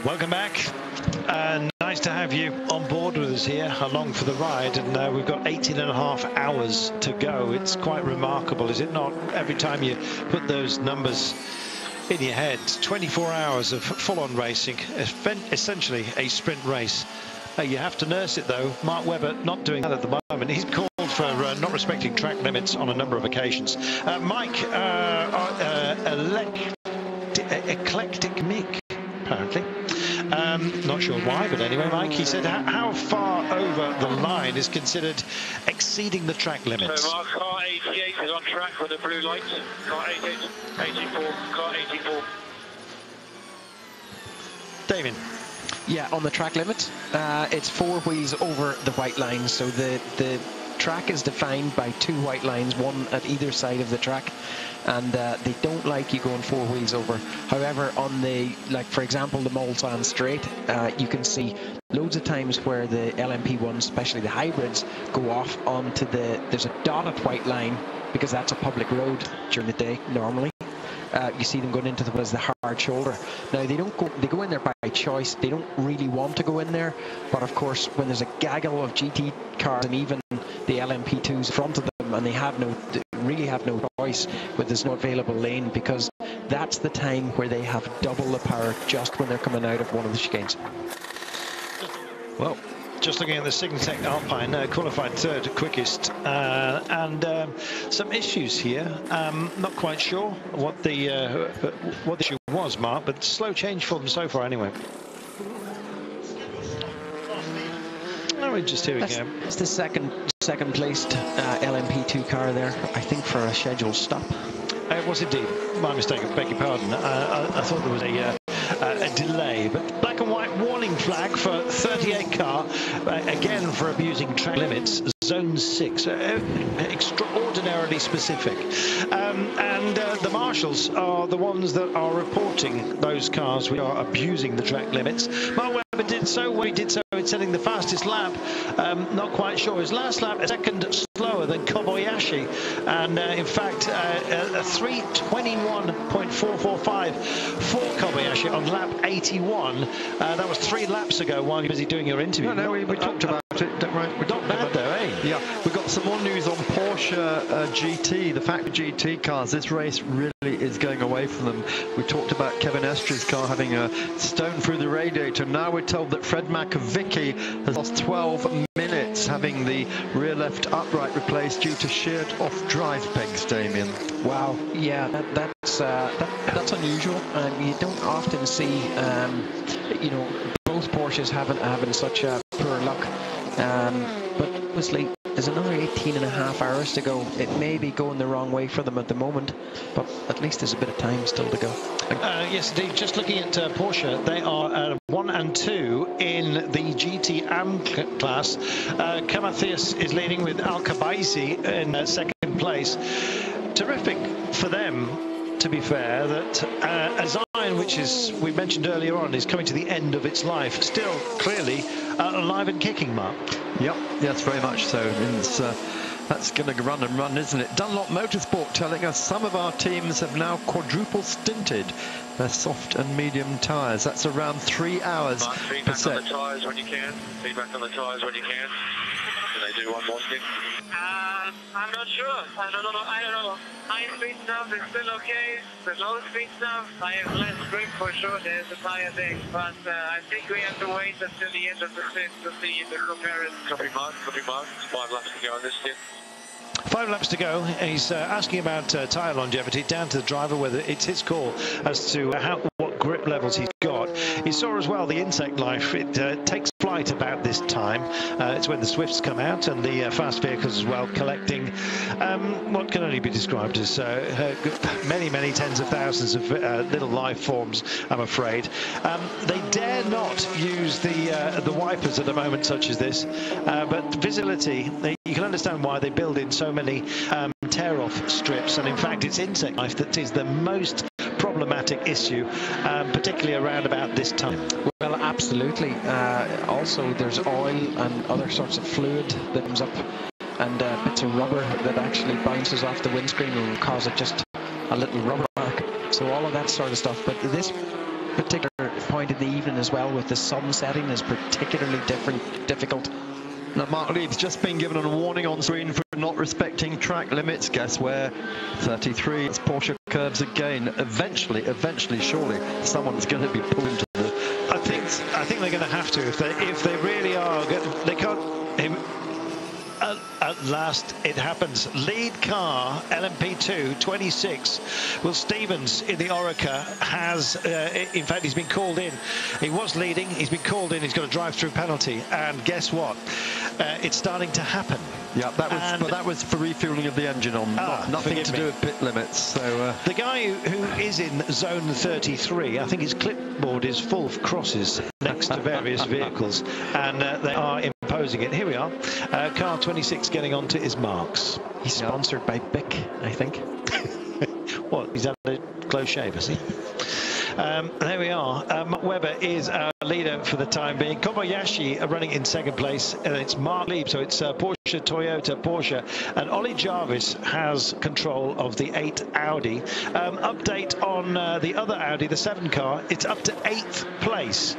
Welcome back. Nice to have you on board with us here, along for the ride, and we've got 18.5 hours to go. It's quite remarkable, is it not? Every time you put those numbers in your head, 24 hours of full-on racing, essentially a sprint race. You have to nurse it, though. Mark Webber not doing that at the moment. He's called for not respecting track limits on a number of occasions. Mike, eclectic Mick, apparently. Not sure why, but anyway, Mike, he said, how far over the line is considered exceeding the track limits? So, Mark, car 88 is on track with the blue lights. Car 88, 84, car 84. Damien. Yeah, on the track limit, it's 4 wheels over the white line. So the track is defined by 2 white lines, one at either side of the track, and they don't like you going 4 wheels over. However, on the, like for example, the Mulsanne Straight, you can see loads of times where the LMP1s, especially the hybrids, go off onto there's a dotted white line because that's a public road during the day normally. You see them going into the hard shoulder. Now they go in there by choice. They don't really want to go in there, but of course when there's a gaggle of GT cars and even the LMP2s in front of them, and they really have no choice with there's no available lane, because that's the time where they have double the power just when they're coming out of one of the chicanes. Well, just looking at the Signtech Alpine, qualified third quickest, and some issues here. Not quite sure what the issue was, Mark, but slow change for them so far anyway. Oh, just here we go. It's the second placed LMP2 car there, I think, for a scheduled stop. It was indeed. My mistake, I beg your pardon. I thought there was a delay, but black and white warning flag for 38 car, again for abusing track limits, zone 6, extraordinarily specific. And the marshals are the ones that are reporting those cars which are abusing the track limits. Mark Webber did so well. He did so in setting the fastest lap. Not quite sure. His last lap a second slower than Kobayashi, and in fact a 3:21.445 for Kobayashi on lap 81. That was 3 laps ago while you're busy doing your interview. No, we talked about it. Not bad though, eh? Yeah, we got some more news on Porsche GT, the factory GT cars. This race really is going away from them. We talked about Kevin Estrie's car having a stone through the radiator. Now we're told that Fred Makovicky has lost 12 minutes having the rear left upright replaced due to sheared off drive pegs, Damien. Wow, yeah, that's unusual. You don't often see, you know, both Porsches having such poor luck. But obviously there's another 18.5 hours to go. It may be going the wrong way for them at the moment, but at least there's a bit of time still to go. Yes, indeed. Just looking at Porsche, they are 1 and 2 in the GT AM class. Kamathias is leading with Al Kabaisi in second place. Terrific for them, to be fair, that a Zion, which is, we mentioned earlier on, is coming to the end of its life, still clearly alive and kicking, Mark. Yep, yes, very much so. That's going to run and run, isn't it? Dunlop Motorsport telling us some of our teams have now quadruple stinted their soft and medium tyres. That's around 3 hours per feedback set. on the tyres when you can. Feedback on the tyres when you can. Can they do one more stint? I'm not sure. I don't know. High speed stuff is still okay. The low speed stuff, I have less grip for sure. There's a tire thing, but I think we have to wait until the end of the stint to see the comparison. Copy Mark. 5 laps to go on this stint. 5 laps to go. He's asking about tyre longevity, down to the driver, whether it's his call as to what grip levels he's got. He saw as well the insect life. It takes flight about this time. It's when the Swifts come out and the fast vehicles as well, collecting what can only be described as many tens of thousands of little life forms, I'm afraid. They dare not use the wipers at a moment such as this, but visibility, you can understand why they build in so many tear-off strips, and in fact it's insect life that is the most problematic issue, particularly around about this time. Well, absolutely. Also, there's oil and other sorts of fluid that comes up, and bits of rubber that actually bounces off the windscreen and cause it just a little rubber mark. So all of that sort of stuff. But this particular point in the evening as well, with the sun setting, is particularly difficult. Now, Marc Lieb's just been given a warning on screen for not respecting track limits. Guess where? 33. It's Porsche curves again. Eventually, surely, someone's going to be pulled into the... I think they're going to have to. If they really are, they can't... At last it happens. Lead car, LMP2 26. Will Stevens in the Orica has, in fact, he's been called in. He was leading, he's been called in, he's got a drive-through penalty, and guess what? It's starting to happen. Yeah, that was for refueling of the engine on, nothing to do with pit limits. So the guy who is in zone 33, I think his clipboard is full of crosses next to various vehicles, and they are imposing it. Here we are. Car 26 getting onto is Mark's. He's sponsored by Bic, I think. What? He's had a close shave, has he? There we are. Webber is our leader for the time being. Kobayashi running in second place. It's Marc Lieb, so it's Porsche, Toyota, Porsche. And Oli Jarvis has control of the 8 Audi. Update on the other Audi, the 7 car. It's up to 8th place.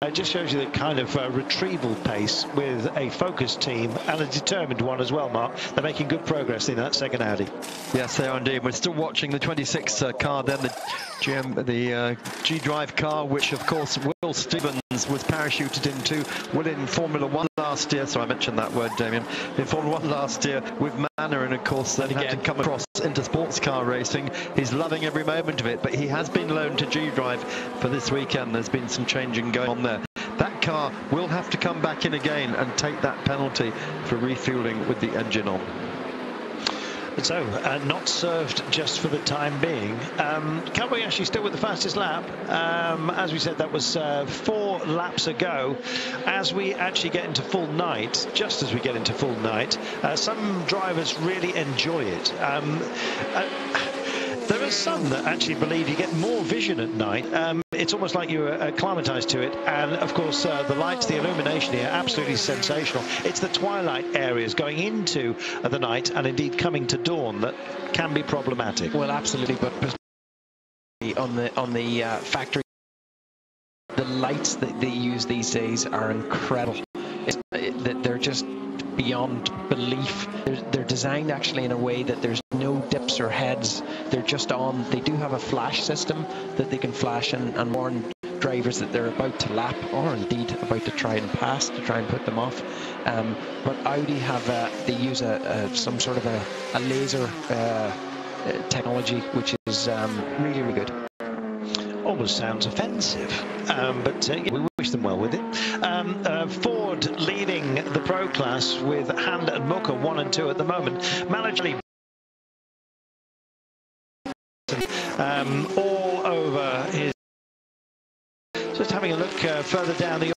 It just shows you the kind of retrieval pace with a focused team and a determined one as well, Mark. They're making good progress in that second Audi. Yes, they are indeed. We're still watching the 26 car, then the G-Drive car, which of course Will Stevens was parachuted into. Will in Formula 1 last year, so I mentioned that word, Damien, in Formula 1 last year with Manor, and of course then had to come across into sports car racing. He's loving every moment of it, but he has been loaned to G-Drive for this weekend. There's been some changing going on there. That car will have to come back in again and take that penalty for refueling with the engine on. So, not served just for the time being. Kobayashi still with the fastest lap. As we said, that was 4 laps ago. As we actually get into full night, just as we get into full night, some drivers really enjoy it. There are some that actually believe you get more vision at night. It's almost like you're acclimatized to it. And of course, the lights, the illumination here, absolutely sensational. It's the twilight areas going into the night and indeed coming to dawn that can be problematic. Well, absolutely. But on the factory, the lights that they use these days are incredible. They're just beyond belief. They're designed actually in a way that there's no dips or heads. They're just on. They do have a flash system that they can flash and warn drivers that they're about to lap, or indeed about to try and pass, to try and put them off. But Audi have they use some sort of a laser technology, which is really, really good. Almost sounds offensive, but yeah, we wish them well with it. Ford leading the Pro class with Hand and Mucker 1 and 2 at the moment. Manager all over his... Just having a look further down the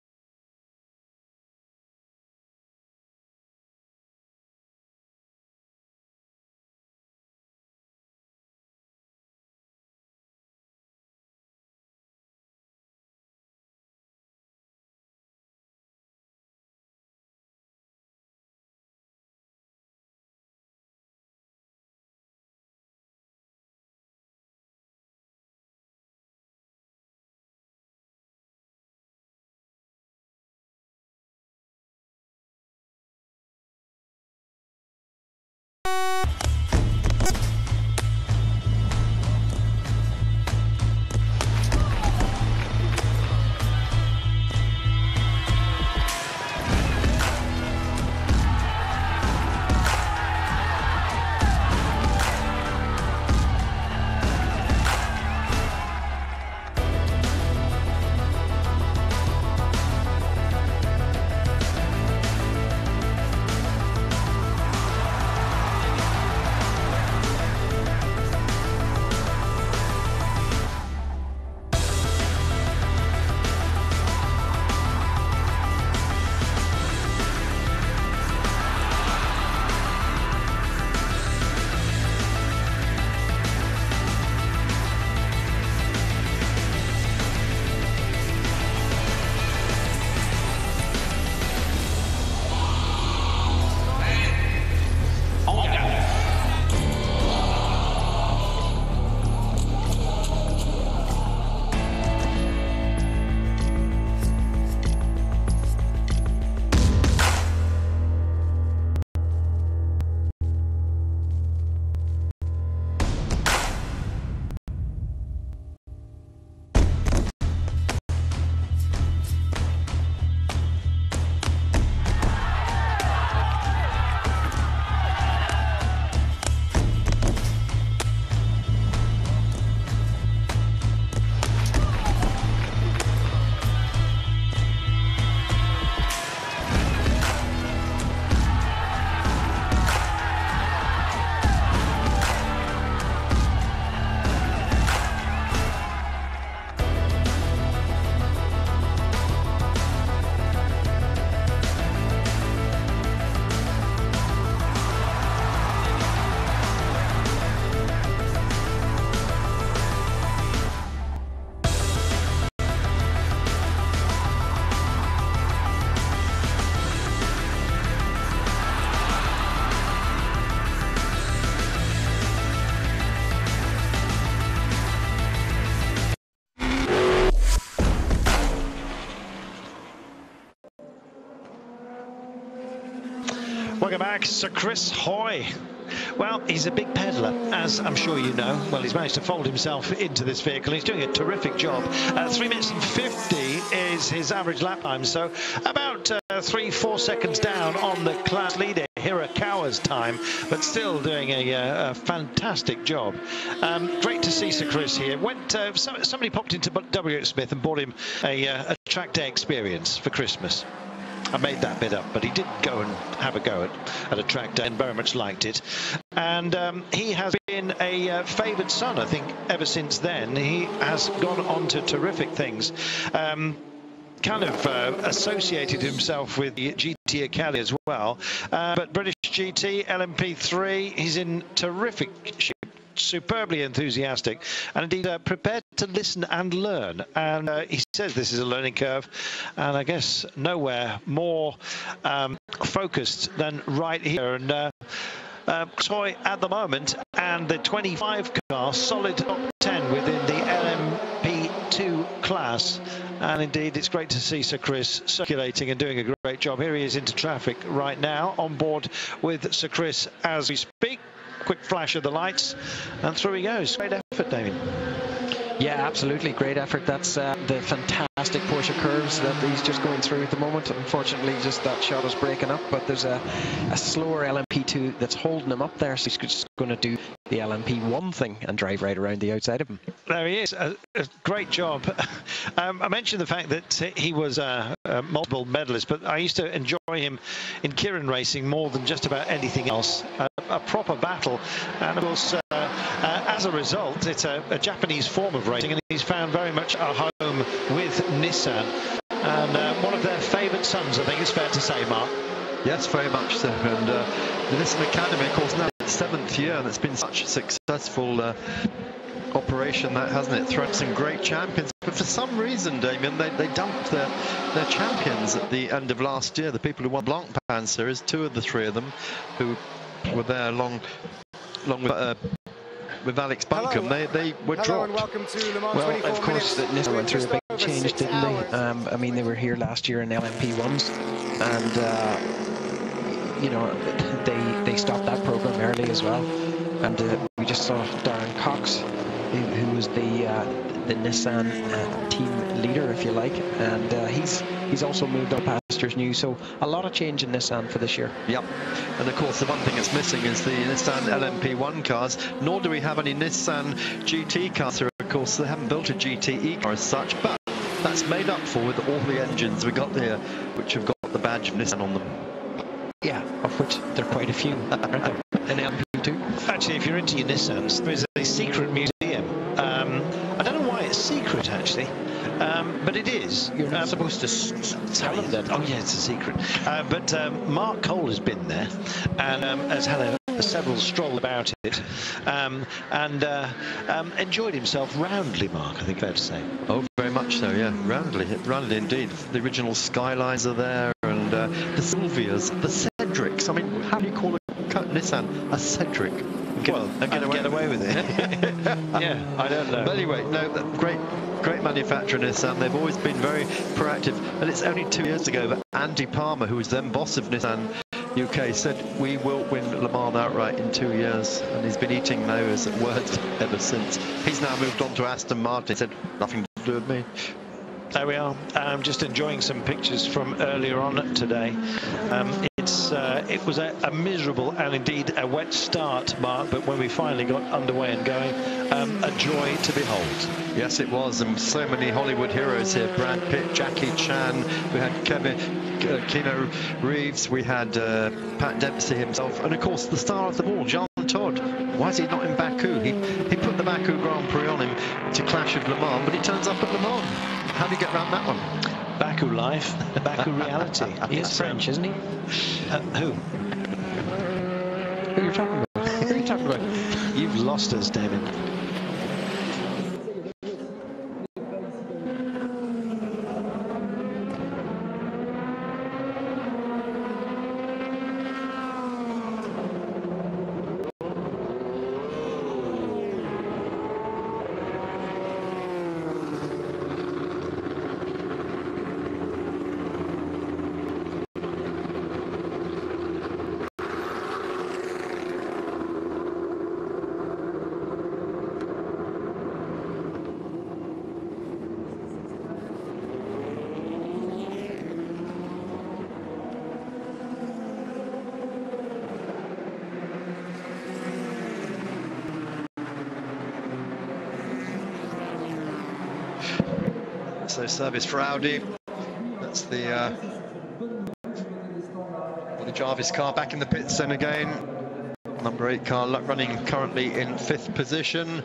Welcome back, Sir Chris Hoy. Well, he's a big peddler, as I'm sure you know. Well, he's managed to fold himself into this vehicle. He's doing a terrific job. 3 minutes and 50 is his average lap time, so about 3-4 seconds down on the class leader, Hirakawa's time, but still doing a fantastic job. Great to see Sir Chris here. Somebody popped into W.H. Smith and bought him a track day experience for Christmas. I made that bit up, but he did go and have a go at a track day and very much liked it. And he has been a favoured son, I think, ever since then. He has gone on to terrific things. Kind of associated himself with the GT Academy as well. But British GT, LMP3, he's in terrific shape. Superbly enthusiastic and indeed prepared to listen and learn, and he says this is a learning curve, and I guess nowhere more focused than right here. And Toy at the moment, and the 25 car solid top 10 within the LMP2 class. And indeed, it's great to see Sir Chris circulating and doing a great job. Here he is into traffic right now, on board with Sir Chris as we speak. Quick flash of the lights, and through he goes. Great effort, Damien. Yeah, absolutely. Great effort. That's the fantastic Porsche curves that he's just going through at the moment. Unfortunately, just that shot is breaking up, but there's a slower LMP2 that's holding him up there, so he's just going to do the LMP1 thing and drive right around the outside of him. There he is. A great job. I mentioned the fact that he was a multiple medalist, but I used to enjoy him in Kirin racing more than just about anything else. A proper battle, and of course as a result it's a Japanese form of racing, and he's found very much a home with Nissan, and one of their favoured sons, I think it's fair to say, Mark. Yes, very much so. And the Nissan Academy, of course, now its 7th year, and it's been such a successful operation, that hasn't it? Thrown some great champions, but for some reason, Damien, they dumped their champions at the end of last year. The people who won Blancpain Series, 2 of the 3 of them, who were there along with Alex Buncombe, they were dropped. And welcome to Le Mans. Well, of course, Nissan went through a big change, didn't they? I mean, they were here last year in LMP1s, and you know, they stopped that program early as well. And we just saw Darren Cox, who was the Nissan team leader, if you like, and he's also moved up pastures new, so a lot of change in Nissan for this year. Yep, and of course the one thing that's missing is the Nissan LMP1 cars, nor do we have any Nissan GT cars here. Of course they haven't built a GTE car as such, but that's made up for with all the engines we got here, which have got the badge of Nissan on them. Yeah, of which there are quite a few, aren't there, in LMP2? Actually, if you're into your Nissans, there is a secret museum. I don't know why it's secret, actually, but it is. You're not supposed to tell them that. Oh, yeah, it's a secret. But Mark Cole has been there and has had several stroll about it, and enjoyed himself roundly, Mark, I think fair to say. Oh, very much so, yeah, roundly indeed. The original Skylines are there, and the Sylvias, the Cedrics. I mean, how do you call a Nissan a Cedric? Well, get away with it. Yeah, I don't know. But anyway, no, great manufacturer Nissan. They've always been very proactive, and it's only 2 years ago that Andy Palmer, who was then boss of Nissan UK, said we will win Le Mans outright in 2 years, and he's been eating those words ever since. He's now moved on to Aston Martin. He said nothing to do with me. There we are. I'm just enjoying some pictures from earlier on today. It was a miserable and indeed a wet start, Mark, but when we finally got underway and going, a joy to behold. Yes, it was, and so many Hollywood heroes here. Brad Pitt, Jackie Chan, we had Keanu Reeves, we had Pat Dempsey himself, and of course the star of them all, Jean Todt. Why is he not in Baku? He put the Baku Grand Prix on him to clash with Le Mans, but he turns up at Le Mans. How do you get around that one? Baku life, Baku reality. He is French, isn't he? Who? Who are you talking about? Who are you talking about? You've lost us, David. So service for Audi. That's the Jarvis car back in the pits then again. Number 8 car running currently in 5th position.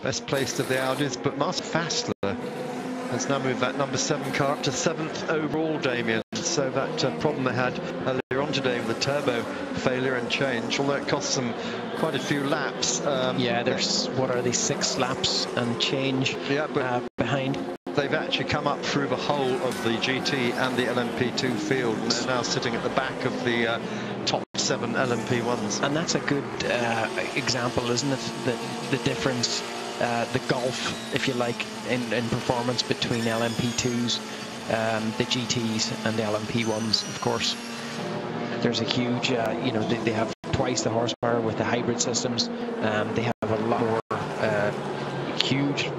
Best placed of the Audis, but Marcel Fassler has now moved that number 7 car up to 7th overall, Damien. So that problem they had earlier on today with the turbo failure and change, although it cost them quite a few laps. Yeah, there's, what are they, 6 laps and change behind. They've actually come up through the whole of the GT and the LMP2 field, and they're now sitting at the back of the top 7 LMP1s. And that's a good example, isn't it? The difference, the gulf, if you like, in performance between LMP2s, the GTs and the LMP1s, of course. There's a huge, you know, they have twice the horsepower with the hybrid systems. They have a lot more huge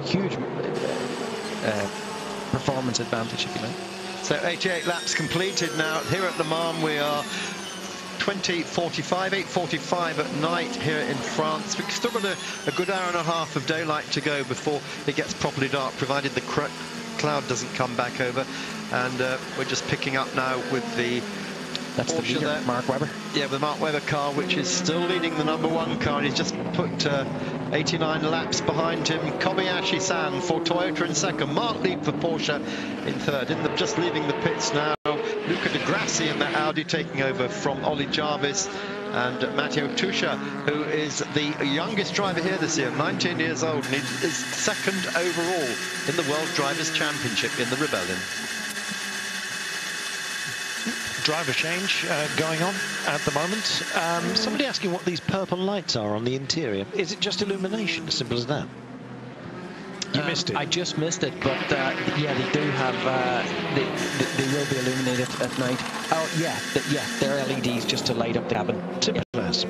performance advantage, if you like. So 88 laps completed now. Here at Le Mans we are 20:45, 8:45 at night here in France. We've still got a good hour and a half of daylight to go before it gets properly dark, provided the cloud doesn't come back over. And we're just picking up now with the That's Porsche the leader, there. Mark Webber. Yeah, the Mark Webber car, which is still leading the number 1 car. He's just put 89 laps behind him. Kobayashi-san for Toyota in 2nd. Marc Lieb for Porsche in 3rd. Just leaving the pits now. Luca de Grassi in the Audi taking over from Oliver Jarvis. And Matteo Tuscia, who is the youngest driver here this year, 19 years old, and he is 2nd overall in the World Drivers' Championship in the Rebellion. Driver change going on at the moment. Somebody asking what these purple lights are on the interior. Is it just illumination, as simple as that? You missed it. I just missed it, but yeah, they do have. They will be illuminated at night. Oh yeah, they're LEDs just to light up the cabin. Simple as.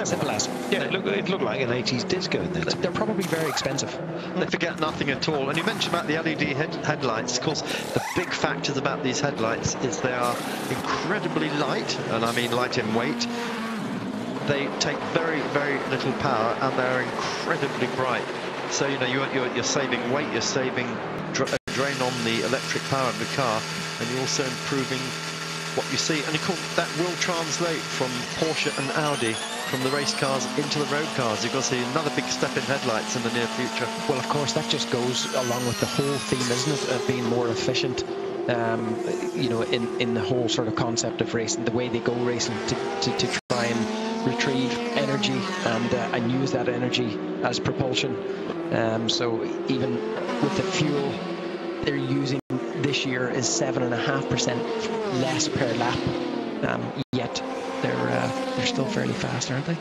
Simple as. Yeah, it looked like an 80s disco in there. They're probably very expensive. They forget nothing at all. And you mentioned about the LED headlights. Of course, the big factors about these headlights is they are incredibly light, and I mean light in weight. They take very, very little power, and they're incredibly bright. So, you know, you're saving weight, you're saving drain on the electric power of the car, and you're also improving what you see. And of course, that will translate from Porsche and Audi, from the race cars into the road cars. You're going to see another big step in headlights in the near future. Well, of course, that just goes along with the whole theme, isn't it, of being more efficient. You know, in the whole sort of concept of racing, the way they go racing to try and retrieve energy and use that energy as propulsion. So even with the fuel they're using this year is 7.5% less per lap, yet they're still fairly fast, aren't they?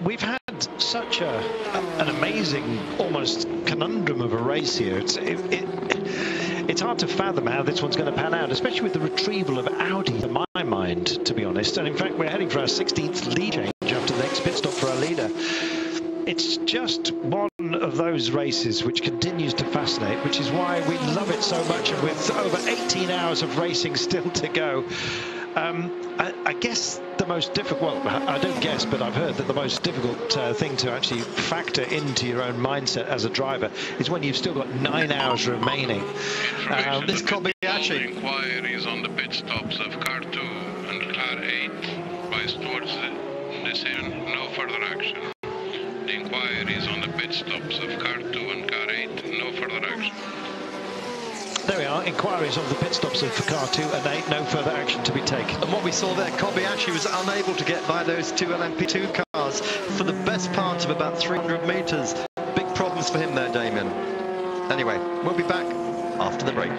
We've had such an amazing, almost conundrum of a race here. It's hard to fathom how this one's going to pan out, especially with the retrieval of Audi, to my mind, to be honest. And in fact, we're heading for our 16th lead change after the next pit stop for our leader. It's just one of those races which continues to fascinate, which is why we love it so much. And with over 18 hours of racing still to go, I guess the most difficult, well, I don't guess, but I've heard that the most difficult thing to actually factor into your own mindset as a driver is when you've still got 9 hours remaining. This Kobayashi. Inquiries on the pit stops of car 2 and car 8 rise towards the decision, no further action. The inquiries on the pit stops of car 2 and car 8, no further action. There we are, inquiries on the pit stops of car 2 and 8, no further action to be taken. And what we saw there, Kobayashi was unable to get by those 2 LMP2 cars for the best part of about 300 metres. Big problems for him there, Damien. Anyway, we'll be back after the break.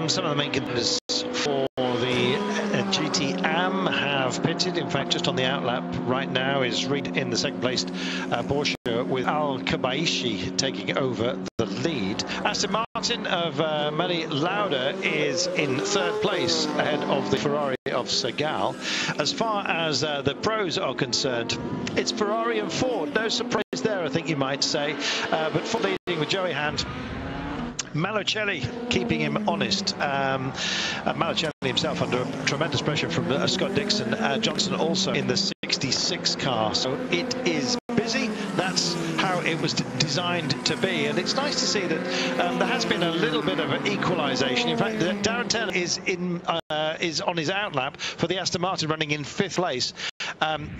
Some of the main contenders for the GT-AM have pitted. In fact, just on the outlap right now is Reed in the second-placed Porsche, with Al Kobayashi taking over the lead. Aston Martin of Meli Lauda is in third place, ahead of the Ferrari of Segal. As far as the pros are concerned, it's Ferrari and Ford. No surprise there, I think you might say. But Ford leading with Joey Hand. Malocelli keeping him honest. Malocelli himself under tremendous pressure from Scott Dixon. Johnson also in the 66 car. So it is busy. That's how it was designed to be. And it's nice to see that there has been a little bit of an equalisation. In fact, Darren Taylor is on his outlap for the Aston Martin, running in 5th place.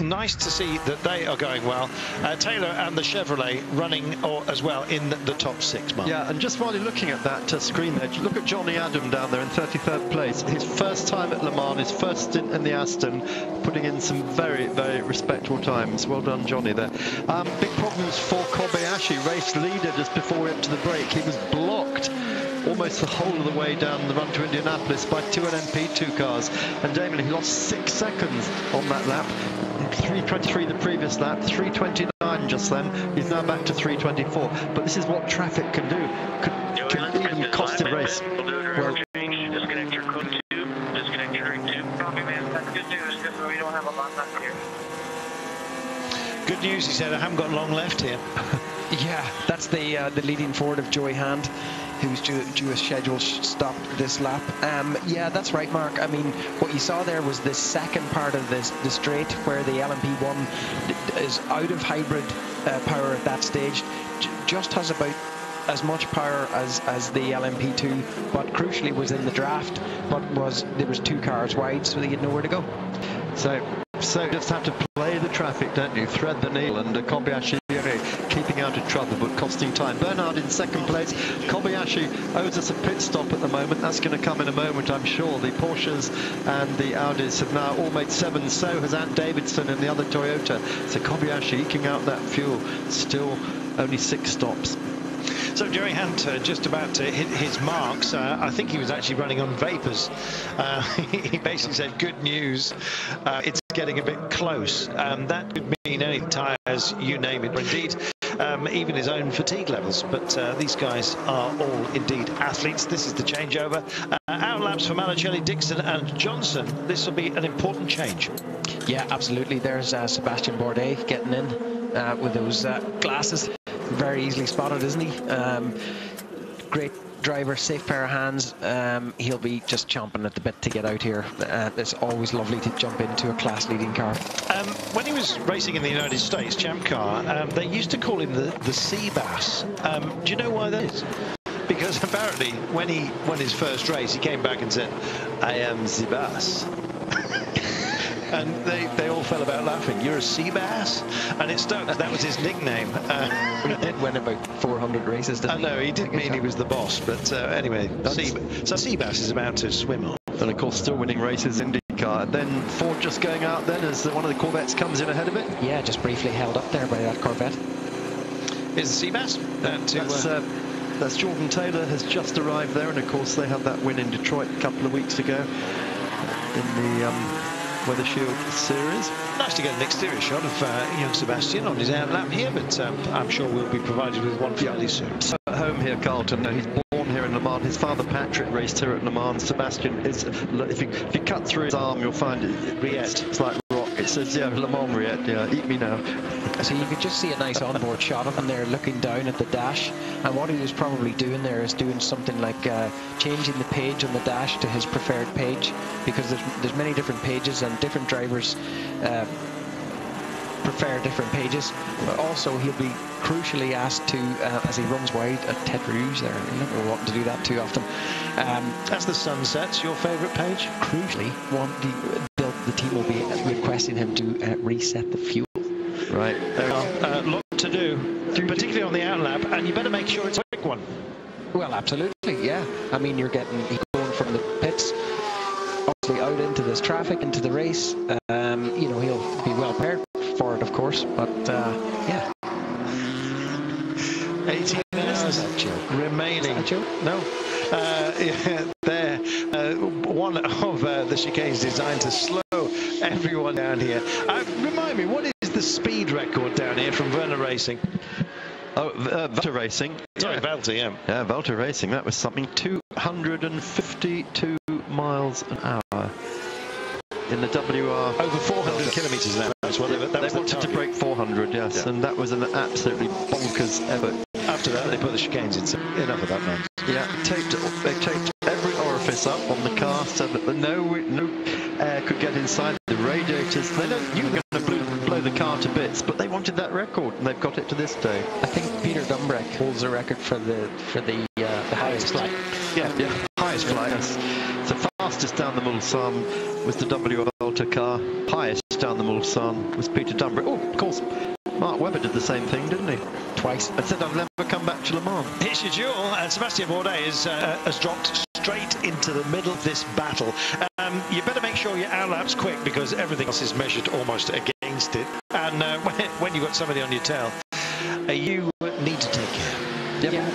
Nice to see that they are going well. Taylor and the Chevrolet running as well in the top 6, Mark. Yeah, and just while you're looking at that screen there, look at Johnny Adam down there in 33rd place. His first time at Le Mans, his first stint in the Aston, putting in some very, very respectable times. Well done, Johnny, there. Big problems for Kobayashi, race leader just before we went to the break. He was blocked almost the whole of the way down the run to Indianapolis by two LMP2 cars. And Damon, he lost 6 seconds on that lap. 3:23 the previous lap, 3:29 just then. He's now back to 3:24. But this is what traffic can do. Can even cost him a race. Well, disconnect your code tube, disconnect your ring tube. Copy, man. That's good news, because we don't have a lot left here. Good news, he said. I haven't got long left here. Yeah, that's the leading forward of Joey Hand, who's due a scheduled stop this lap. Yeah, that's right, Mark. I mean, what you saw there was the second part of the straight, where the LMP1 is out of hybrid power at that stage, just has about as much power as the LMP2, but crucially was in the draft, but there was 2 cars wide, so they had nowhere to go. So you just have to play the traffic, don't you? Thread the needle, and Kobayashi keeping out of trouble but costing time. Bernard in second place. Kobayashi owes us a pit stop at the moment. That's going to come in a moment, I'm sure. The Porsches and the Audis have now all made 7. So has Ant Davidson and the other Toyota. So Kobayashi eking out that fuel. Still only 6 stops. So Joey Hand just about to hit his marks. I think he was actually running on vapours. He basically said, good news, it's getting a bit close. That could mean any tyres, you name it. Indeed, even his own fatigue levels. But these guys are all indeed athletes. This is the changeover. Outlaps for Malocelli, Dixon and Johnson. This will be an important change. Yeah, absolutely. There's Sebastian Bourdais getting in with those glasses. Very easily spotted, isn't he? Great driver, safe pair of hands. He'll be just chomping at the bit to get out here. It's always lovely to jump into a class-leading car. When he was racing in the United States, Champ Car, they used to call him the Sea Bass. Do you know why that is? Because apparently, when he won his first race, he came back and said, I am Sea Bass. And they all fell about laughing. You're a sea bass? And it stuck. That was his nickname. He did win about 400 races, didn't he? I know, he did mean he was the boss. But anyway, so sea bass is about to swim on. And of course, still winning races in IndyCar. Then Ford just going out then as one of the Corvettes comes in ahead of it. Yeah, just briefly held up there by that Corvette. Is the sea bass? That's Jordan Taylor has just arrived there. And of course, they had that win in Detroit a couple of weeks ago in the Weather Shield Series. Nice to get an exterior shot of young Sebastian on his outlap here, but I'm sure we'll be provided with one fairly soon. So at home here, Carlton. He's born here in Le Mans. His father Patrick raced here at Le Mans. Sebastian is, if you cut through his arm, you'll find it's like rock. It says, yeah, Le Mans Riette, yeah, eat me now. So you could just see a nice onboard shot of him there looking down at the dash, and what he was probably doing there is doing something like changing the page on the dash to his preferred page, because there's many different pages and different drivers prefer different pages. But also he'll be crucially asked to, as he runs wide at Tête Rouge there, you're never wanting to do that too often. As the sun sets, your favourite page? Crucially, the team will be requesting him to reset the fuel. Right, there are a lot to do, particularly on the outlap, and you better make sure it's a quick one. Well, absolutely, yeah. I mean, you're going from the pits, obviously out into this traffic, into the race. You know, he'll be well prepared for it, of course, but yeah. 18 minutes remaining. Is that a joke? No. Yeah, there one of the chicanes designed to slow everyone down here. Remind me, what is the speed record down here from Werner Racing? Oh, Velta Racing. Sorry, Velta, yeah. Yeah, Velta Racing, that was something. 252 miles an hour. In the WR. Over 400 kilometres an hour. That's what they wanted to break 400, yes, yeah. And that was an absolutely bonkers effort. After that, they put the chicanes in. Enough of that, man. Yeah, they taped every orifice up on the car so that no air could get inside the radiators. They knew were going to blow the car to bits, but they wanted that record, and they've got it to this day. I think Peter Dumbrick holds the record for the highest flight. Yeah, highest flight. Yes. So fastest down the Mulsanne was the WR Velta car. Highest down the Mulsanne was Peter Dumbrick. Oh, of course, Mark Webber did the same thing, didn't he? Twice. And said, I've never come back to Le Mans. It's your duel, and Sébastien Bourdais has dropped straight into the middle of this battle. You better make sure your hour lap's quick, because everything else is measured almost against it. And when you've got somebody on your tail, you need to take care. Yep. Yeah.